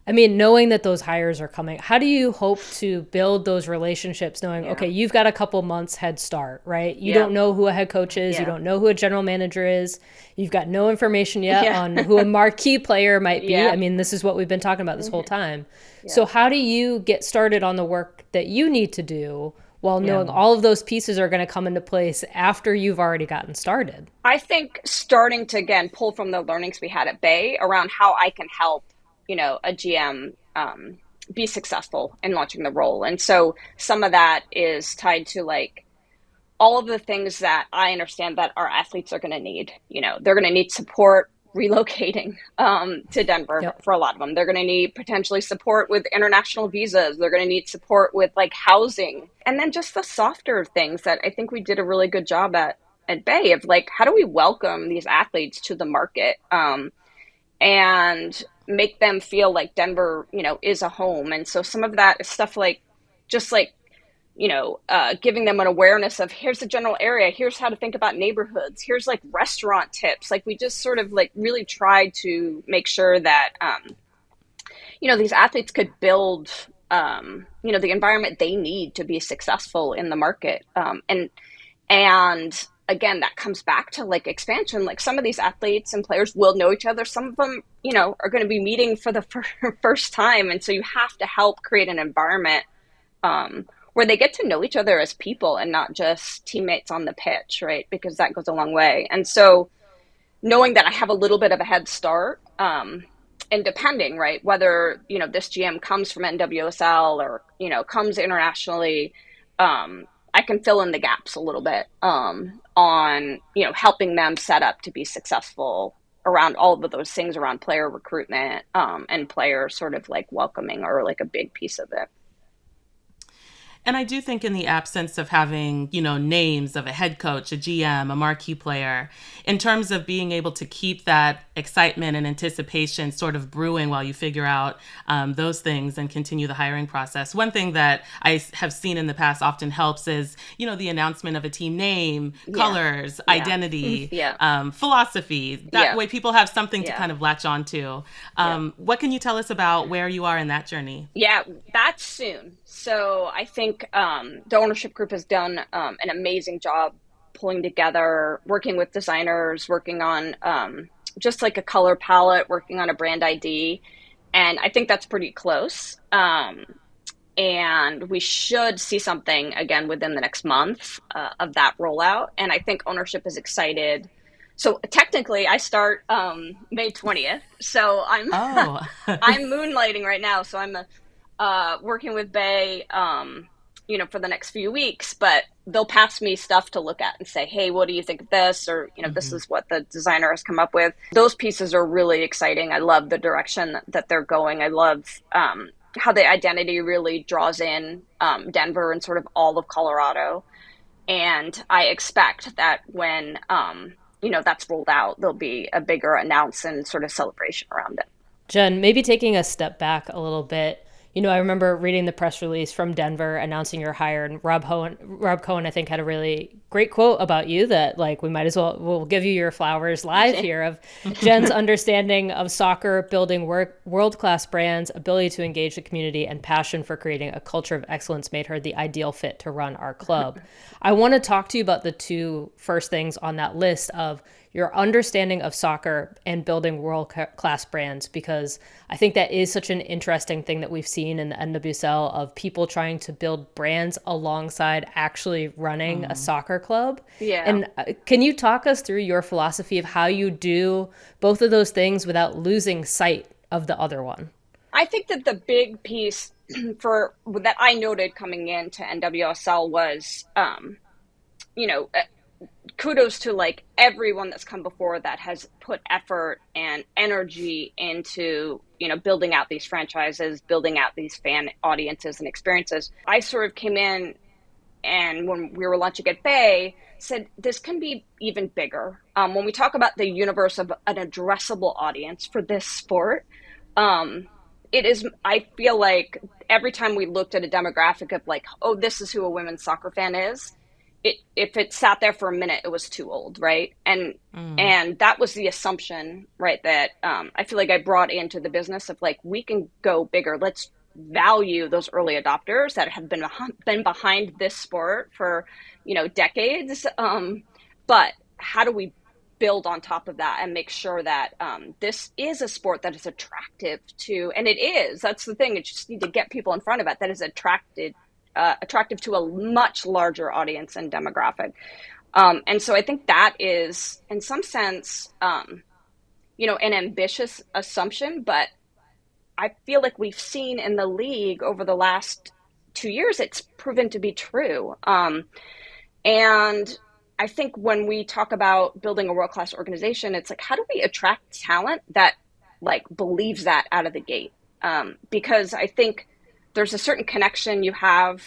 I mean, knowing that those hires are coming, how do you hope to build those relationships knowing, okay, you've got a couple months head start, right? You don't know who a head coach is. You don't know who a general manager is. You've got no information yet on who a marquee player might be. I mean, this is what we've been talking about this whole time. So how do you get started on the work that you need to do while knowing all of those pieces are going to come into place after you've already gotten started? I think starting to, again, pull from the learnings we had at Bay around how I can help, a GM be successful in launching the role. And so some of that is tied to like all of the things that I understand that our athletes are going to need. You know, they're going to need support relocating to Denver. Yep. For a lot of them. They're going to need potentially support with international visas. They're going to need support with like housing, and then just the softer things that I think we did a really good job at Bay of like, how do we welcome these athletes to the market and make them feel like Denver, you know, is a home. And so some of that is stuff like just like, you know, giving them an awareness of here's the general area, here's how to think about neighborhoods, here's like restaurant tips. Like we just sort of like really tried to make sure that, you know, these athletes could build, you know, the environment they need to be successful in the market. And again, that comes back to like expansion. Like some of these athletes and players will know each other. Some of them, you know, are going to be meeting for the first time. And so you have to help create an environment, where they get to know each other as people and not just teammates on the pitch, right? Because that goes a long way. And so knowing that I have a little bit of a head start, and depending, right, whether, you know, this GM comes from NWSL or, you know, comes internationally, I can fill in the gaps a little bit on, you know, helping them set up to be successful around all of those things around player recruitment, and player sort of like welcoming are like a big piece of it. And I do think in the absence of having, you know, names of a head coach, a GM, a marquee player, in terms of being able to keep that excitement and anticipation sort of brewing while you figure out those things and continue the hiring process. One thing that I have seen in the past often helps is, you know, the announcement of a team name, colors, identity, philosophy. That way people have something to kind of latch on to. What can you tell us about where you are in that journey? Yeah, that's soon. So I think the ownership group has done an amazing job pulling together, working with designers, working on just like a color palette, working on a brand ID. And I think that's pretty close. And we should see something again within the next month of that rollout. And I think ownership is excited. So technically I start May 20th. So I'm I'm moonlighting right now. So I'm working with Bay, you know, for the next few weeks, but they'll pass me stuff to look at and say, hey, what do you think of this? Or, you know, this is what the designer has come up with. Those pieces are really exciting. I love the direction that they're going. I love how the identity really draws in Denver and sort of all of Colorado. And I expect that when, you know, that's rolled out, there'll be a bigger announce and sort of celebration around it. Jen, maybe taking a step back a little bit, you know, I remember reading the press release from Denver announcing your hire, and Rob Cohen, I think, had a really great quote about you that, like, we might as well, we'll give you your flowers live here, of Jen's understanding of soccer, building world-class brands, ability to engage the community, and passion for creating a culture of excellence made her the ideal fit to run our club. I want to talk to you about the two first things on that list of your understanding of soccer and building world-class brands, because I think that is such an interesting thing that we've seen in the NWSL of people trying to build brands alongside actually running a soccer club. Yeah. And can you talk us through your philosophy of how you do both of those things without losing sight of the other one? I think that the big piece for that I noted coming into NWSL was, you know, kudos to like everyone that's come before that has put effort and energy into, you know, building out these franchises, building out these fan audiences and experiences. I sort of came in and when we were launching at Bay, said this can be even bigger. When we talk about the universe of an addressable audience for this sport, it is, I feel like every time we looked at a demographic of like, oh, this is who a women's soccer fan is, if it sat there for a minute, it was too old, right? And that was the assumption, right, that I feel like I brought into the business of like, we can go bigger. Let's value those early adopters that have been behind this sport for, you know, decades. But how do we build on top of that and make sure that this is a sport that is attractive to, and it is, that's the thing, you just need to get people in front of it, that is attractive to a much larger audience and demographic. And so I think that is, in some sense, you know, an ambitious assumption, but I feel like we've seen in the league over the last 2 years, it's proven to be true. And I think when we talk about building a world-class organization, it's like, how do we attract talent that like believes that out of the gate? Because I think there's a certain connection you have,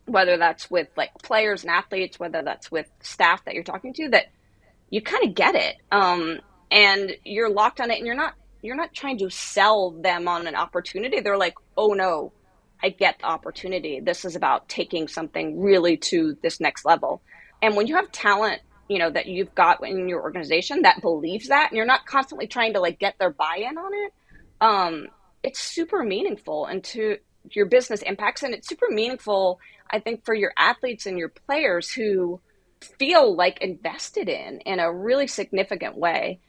whether that's with like players and athletes, whether that's with staff that you're talking to, that you kind of get it. And you're locked on it, and you're not trying to sell them on an opportunity. They're like, oh no, I get the opportunity. This is about taking something really to this next level. And when you have talent, you know, that you've got in your organization that believes that, and you're not constantly trying to like get their buy-in on it, it's super meaningful and to your business impacts. And it's super meaningful, I think, for your athletes and your players who feel like invested in a really significant way.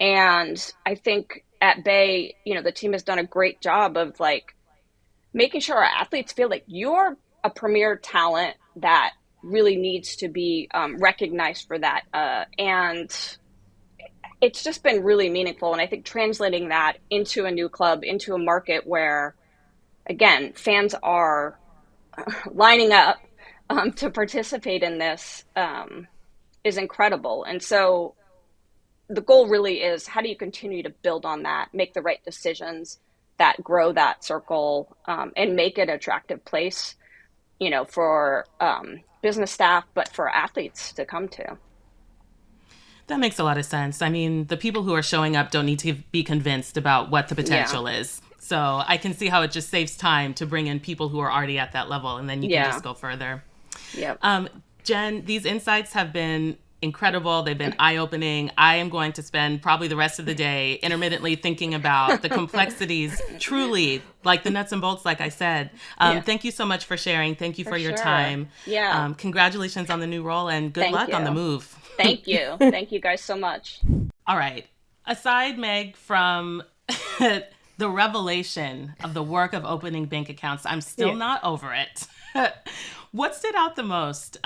And I think at Bay, you know, the team has done a great job of like making sure our athletes feel like you're a premier talent that really needs to be recognized for that. And it's just been really meaningful. And I think translating that into a new club, into a market where, again, fans are lining up to participate in this is incredible. And so the goal really is, how do you continue to build on that, make the right decisions that grow that circle, and make it an attractive place, you know, for business staff, but for athletes to come to. That makes a lot of sense. I mean, the people who are showing up don't need to be convinced about what the potential is. So I can see how it just saves time to bring in people who are already at that level, and then you can just go further. Yep. Jen, these insights have been incredible. They've been eye-opening. I am going to spend probably the rest of the day intermittently thinking about the complexities, truly, like the nuts and bolts, like I said. Thank you so much for sharing. Thank you for your time. Yeah. Congratulations on the new role, and good luck on the move. Thank you. Thank you guys so much. All right. Aside, Meg, from the revelation of the work of opening bank accounts, I'm still not over it. What stood out the most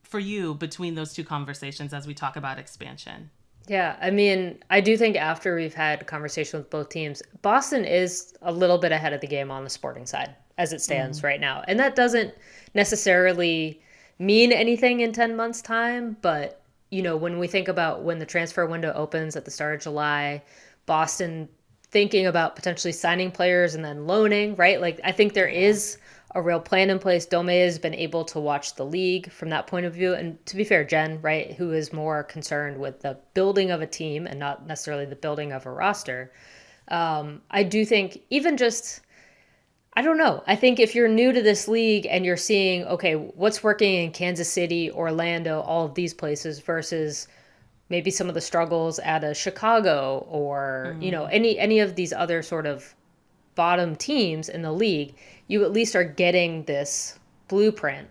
for you between those two conversations as we talk about expansion? Yeah, I mean, I do think after we've had conversation with both teams, Boston is a little bit ahead of the game on the sporting side as it stands right now. And that doesn't necessarily mean anything in 10 months' time. But, you know, when we think about when the transfer window opens at the start of July, Boston thinking about potentially signing players and then loaning, right? Like, I think there is a real plan in place. Domènec has been able to watch the league from that point of view. And to be fair, Jen, right, who is more concerned with the building of a team and not necessarily the building of a roster. I do think even just, I don't know. I think if you're new to this league and you're seeing, okay, what's working in Kansas City, Orlando, all of these places versus maybe some of the struggles at a Chicago or, you know, any of these other sort of bottom teams in the league, you at least are getting this blueprint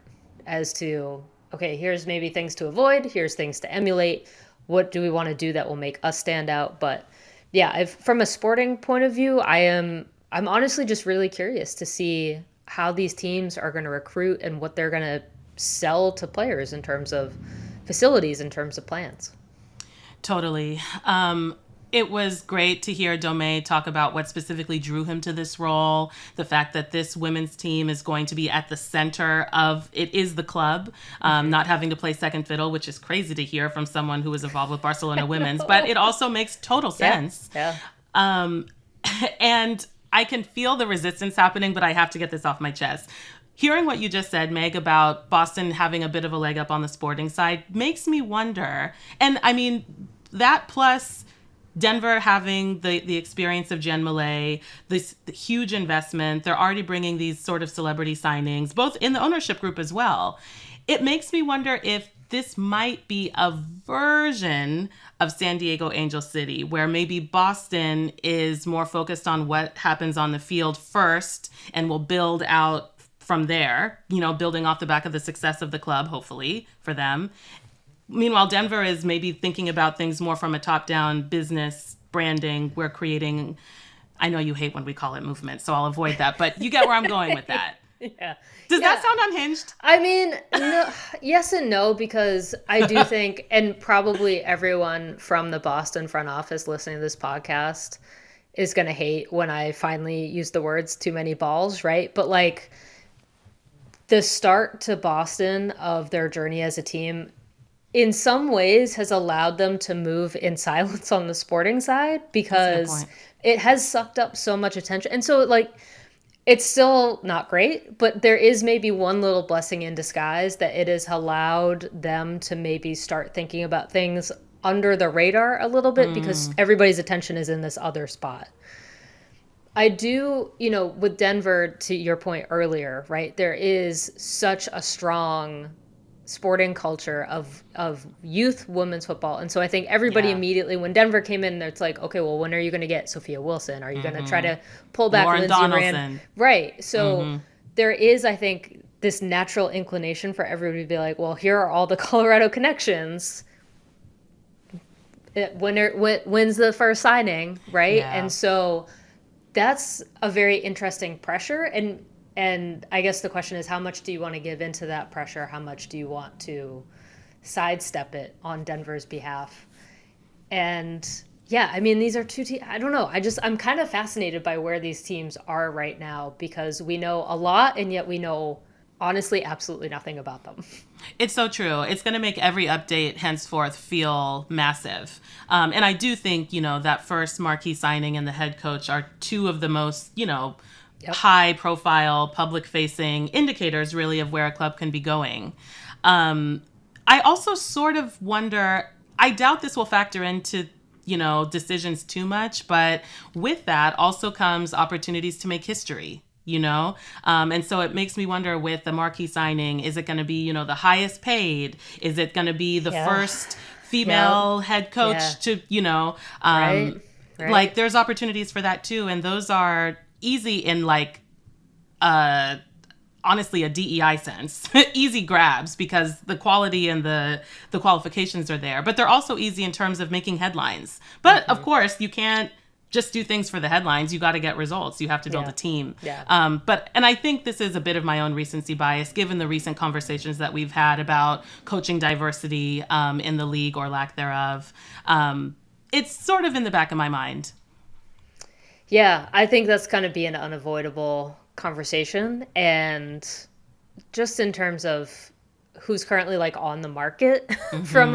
as to, okay, here's maybe things to avoid, here's things to emulate, what do we want to do that will make us stand out. But yeah, from a sporting point of view, I'm honestly just really curious to see how these teams are going to recruit and what they're going to sell to players in terms of facilities, in terms of plans. Totally. It was great to hear Domènec talk about what specifically drew him to this role, the fact that this women's team is going to be at the center of, it is the club, not having to play second fiddle, which is crazy to hear from someone who was involved with Barcelona women's, but it also makes total sense. Yeah. And I can feel the resistance happening, but I have to get this off my chest. Hearing what you just said, Meg, about Boston having a bit of a leg up on the sporting side makes me wonder, and I mean, that plus Denver having the experience of Jen Millet, this huge investment, they're already bringing these sort of celebrity signings, both in the ownership group as well. It makes me wonder if this might be a version of San Diego Angel City, where maybe Boston is more focused on what happens on the field first and will build out from there, you know, building off the back of the success of the club, hopefully, for them. Meanwhile, Denver is maybe thinking about things more from a top-down business branding. We're creating, I know you hate when we call it movement, so I'll avoid that, but you get where I'm going with that. Yeah. Does that sound unhinged? I mean, no, yes and no, because I do think, and probably everyone from the Boston front office listening to this podcast is going to hate when I finally use the words too many balls, right? But like the start to Boston of their journey as a team in some ways has allowed them to move in silence on the sporting side because it has sucked up so much attention. And so like it's still not great, but there is maybe one little blessing in disguise that it has allowed them to maybe start thinking about things under the radar a little bit because everybody's attention is in this other spot. I do, with Denver, to your point earlier, right? There is such a strong sporting culture of youth women's football. And so I think everybody immediately, when Denver came in, it's like, okay, well, when are you going to get Sophia Wilson? Are you going to try to pull back Lauren Lindsey Donaldson? Rand? Right. So there is, I think, this natural inclination for everybody to be like, well, here are all the Colorado connections. When's the first signing, right? Yeah. And so that's a very interesting pressure. And I guess the question is, how much do you want to give into that pressure? How much do you want to sidestep it on Denver's behalf? And yeah, I mean, these are two teams. I don't know. I'm kind of fascinated by where these teams are right now because we know a lot and yet we know honestly absolutely nothing about them. It's so true. It's going to make every update henceforth feel massive. And I do think, that first marquee signing and the head coach are two of the most, high profile, public facing indicators really of where a club can be going. I also sort of wonder, I doubt this will factor into, decisions too much, but with that also comes opportunities to make history. And so it makes me wonder with the marquee signing, is it going to be, the highest paid? Is it going to be the first female head coach to, Right. Like there's opportunities for that too. And those are easy in like, honestly, a DEI sense, easy grabs because the quality and the qualifications are there, but they're also easy in terms of making headlines. But of course you can't just do things for the headlines. You got to get results. You have to build a team. Yeah. And I think this is a bit of my own recency bias, given the recent conversations that we've had about coaching diversity in the league or lack thereof. It's sort of in the back of my mind. Yeah, I think that's going to be an unavoidable conversation. And just in terms of who's currently like on the market from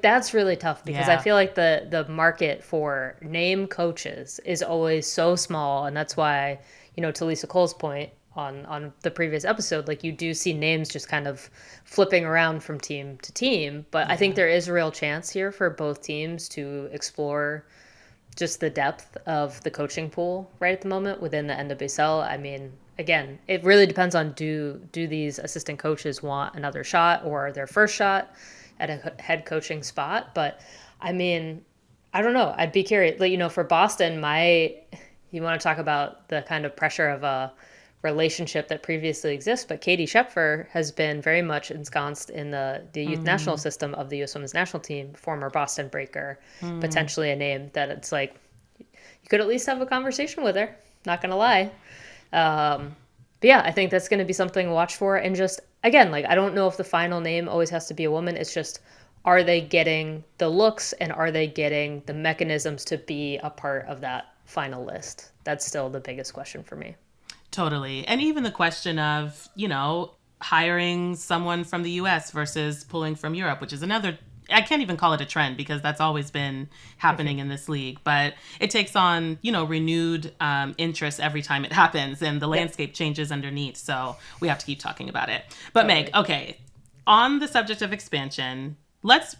that's really tough because I feel like the market for name coaches is always so small. And that's why, to Lisa Cole's point on the previous episode, like you do see names just kind of flipping around from team to team. But I think there is a real chance here for both teams to explore just the depth of the coaching pool right at the moment within the NWSL. I mean, again, it really depends on do these assistant coaches want another shot or their first shot at a head coaching spot. But I mean, I don't know. I'd be curious. Like, for Boston, you want to talk about the kind of pressure of a relationship that previously exists, but Katie Schepfer has been very much ensconced in the youth national system of the U.S. Women's National Team, former Boston Breaker, potentially a name that it's like, you could at least have a conversation with her, not going to lie. But yeah, I think that's going to be something to watch for. And just, again, like, I don't know if the final name always has to be a woman. It's just, are they getting the looks and are they getting the mechanisms to be a part of that final list? That's still the biggest question for me. Totally. And even the question of, hiring someone from the US versus pulling from Europe, which is another, I can't even call it a trend because that's always been happening in this league, but it takes on, renewed interest every time it happens and the landscape changes underneath. So we have to keep talking about it. But Totally. Meg, okay, on the subject of expansion, it's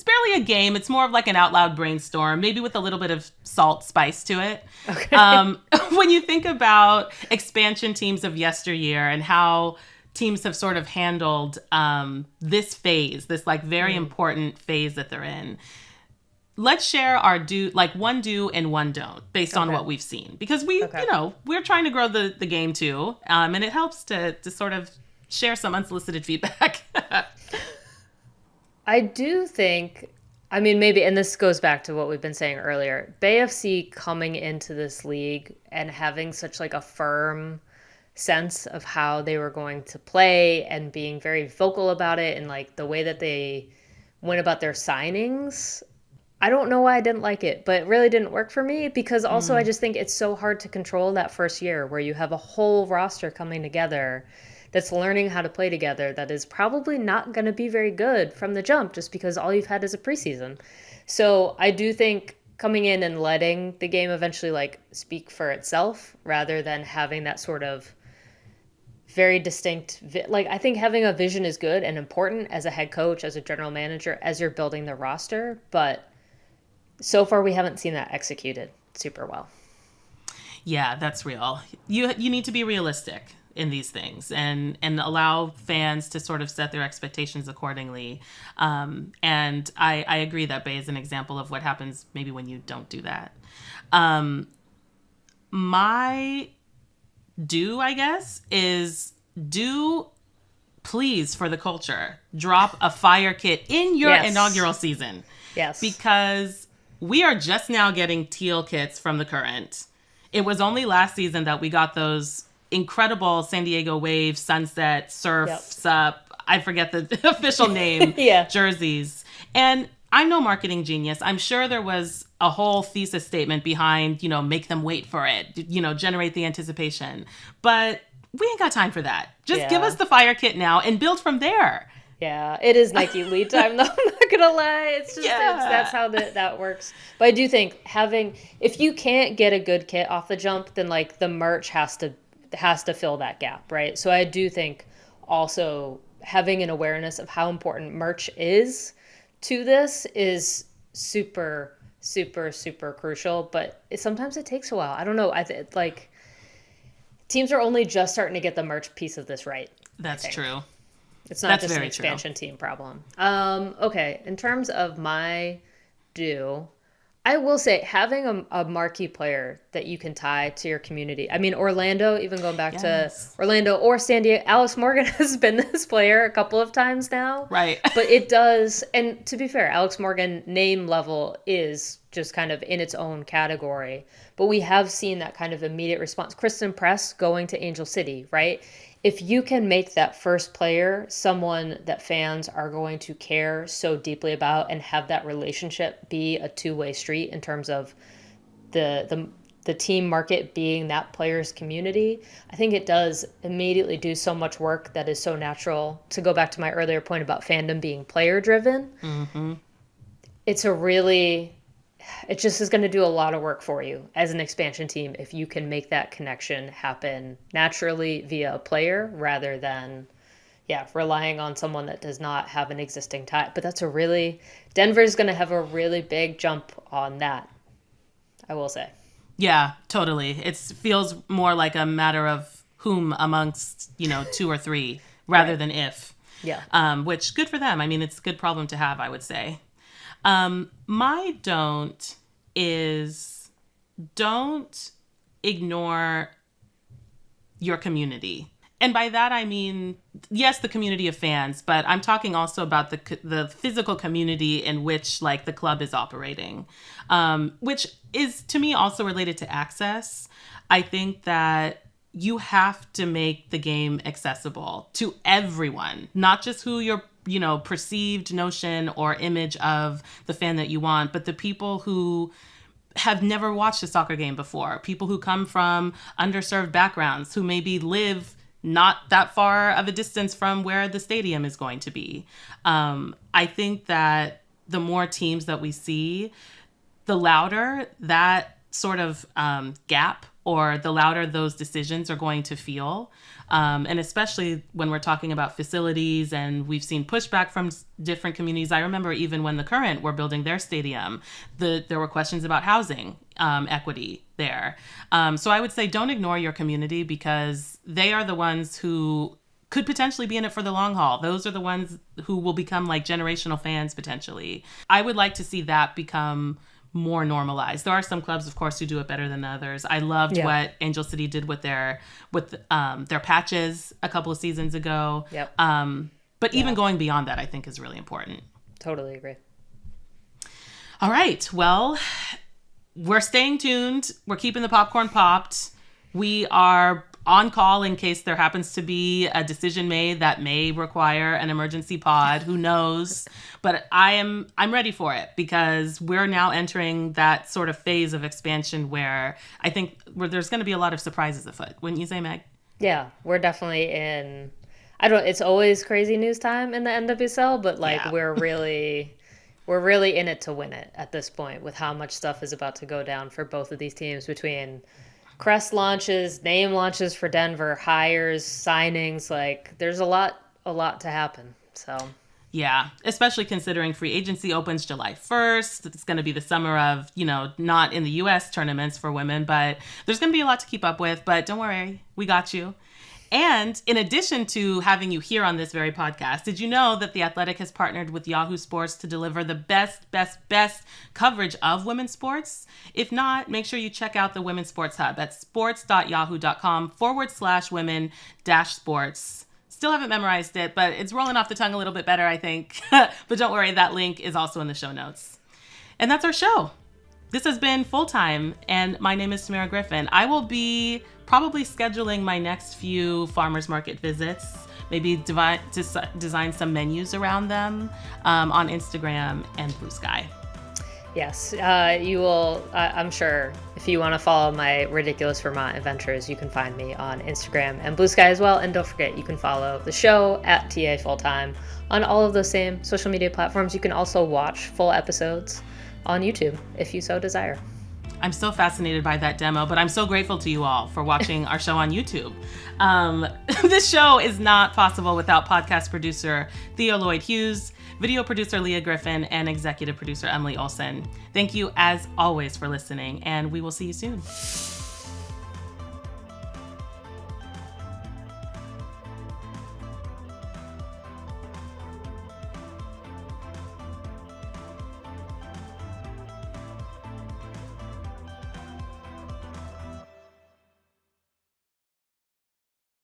barely a game. It's more of like an out loud brainstorm, maybe with a little bit of salt spice to it. Okay. When you think about expansion teams of yesteryear and how teams have sort of handled this phase, this like very important phase that they're in, let's share our one do and one don't based on what we've seen. Because we're trying to grow the game too. And it helps to sort of share some unsolicited feedback. I do think, I mean, maybe, and this goes back to what we've been saying earlier, Bay FC coming into this league and having such like a firm sense of how they were going to play and being very vocal about it and like the way that they went about their signings I don't know why I didn't like it, but it really didn't work for me because also I just think it's so hard to control that first year where you have a whole roster coming together that's learning how to play together that is probably not going to be very good from the jump just because all you've had is a preseason. So I do think coming in and letting the game eventually like speak for itself rather than having that sort of very distinct like I think having a vision is good and important as a head coach, as a general manager, as you're building the roster, but so far we haven't seen that executed super well. Yeah, that's real. You need to be realistic in these things and allow fans to sort of set their expectations accordingly. And I agree that Bay is an example of what happens maybe when you don't do that. My do, I guess, is please, for the culture, drop a fire kit in your inaugural season. Yes. Because we are just now getting teal kits from the Current. It was only last season that we got those incredible San Diego Wave, Sunset, Surfs Up, I forget the official name, jerseys. And I'm no marketing genius. I'm sure there was a whole thesis statement behind, make them wait for it, generate the anticipation. But we ain't got time for that. Just give us the fire kit now and build from there. Yeah, it is Nike lead time, though. I'm not going to lie. It's just, that's how that works. But I do think if you can't get a good kit off the jump, then like the merch has to fill that gap, right? So I do think also having an awareness of how important merch is to this is super, super, super crucial. But sometimes it takes a while. I don't know. Like teams are only just starting to get the merch piece of this right. That's true. It's not just an expansion team problem. Okay, in terms of my do, I will say having a marquee player that you can tie to your community. I mean, Orlando, even going back to Orlando or San Diego, Alex Morgan has been this player a couple of times now. Right. But it does, and to be fair, Alex Morgan name level is just kind of in its own category. But we have seen that kind of immediate response. Kristen Press going to Angel City, right? If you can make that first player someone that fans are going to care so deeply about and have that relationship be a two-way street in terms of the team market being that player's community, I think it does immediately do so much work that is so natural. To go back to my earlier point about fandom being player-driven, it just is going to do a lot of work for you as an expansion team if you can make that connection happen naturally via a player rather than, relying on someone that does not have an existing tie. But Denver's going to have a really big jump on that, I will say. Yeah, totally. It feels more like a matter of whom amongst, 2 or 3 rather than if. Yeah. Which, good for them. I mean, it's a good problem to have, I would say. My don't ignore your community. And by that, I mean, yes, the community of fans, but I'm talking also about the physical community in which like the club is operating, which is to me also related to access. I think that you have to make the game accessible to everyone, not just who you're perceived notion or image of the fan that you want, but the people who have never watched a soccer game before, people who come from underserved backgrounds, who maybe live not that far of a distance from where the stadium is going to be. I think that the more teams that we see, the louder that sort of gap or the louder those decisions are going to feel. And especially when we're talking about facilities and we've seen pushback from different communities. I remember even when the Current were building their stadium, there were questions about housing equity there. So I would say don't ignore your community because they are the ones who could potentially be in it for the long haul. Those are the ones who will become like generational fans potentially. I would like to see that become more normalized. There are some clubs, of course, who do it better than others. I loved what Angel City did with their patches a couple of seasons ago. Yep. But even going beyond that, I think is really important. Totally agree. All right. Well, we're staying tuned. We're keeping the popcorn popped. We are on call in case there happens to be a decision made that may require an emergency pod. Who knows? But I'm ready for it because we're now entering that sort of phase of expansion where I think there's going to be a lot of surprises afoot. Wouldn't you say, Meg? Yeah, we're definitely in. It's always crazy news time in the NWSL, but we're really in it to win it at this point with how much stuff is about to go down for both of these teams between crest launches, name launches for Denver, hires, signings. There's a lot to happen. So yeah, especially considering free agency opens July 1st. It's going to be the summer of, not in the U.S. tournaments for women, but there's going to be a lot to keep up with. But don't worry, we got you. And in addition to having you here on this very podcast, did you know that The Athletic has partnered with Yahoo Sports to deliver the best coverage of women's sports? If not, make sure you check out the Women's Sports Hub at sports.yahoo.com/women-sports. Still haven't memorized it, but it's rolling off the tongue a little bit better, I think. But don't worry, that link is also in the show notes. And that's our show. This has been Full Time, and my name is Tamerra Griffin. I will be probably scheduling my next few farmers market visits, maybe design some menus around them on Instagram and Blue Sky. Yes, you will. I'm sure if you want to follow my ridiculous Vermont adventures, you can find me on Instagram and Blue Sky as well. And don't forget, you can follow the show at TA Fulltime on all of those same social media platforms. You can also watch full episodes on YouTube if you so desire. I'm so fascinated by that demo, but I'm so grateful to you all for watching our show on YouTube. This show is not possible without podcast producer Theo Lloyd Hughes, video producer Leah Griffin, and executive producer Emily Olson. Thank you as always for listening, and we will see you soon.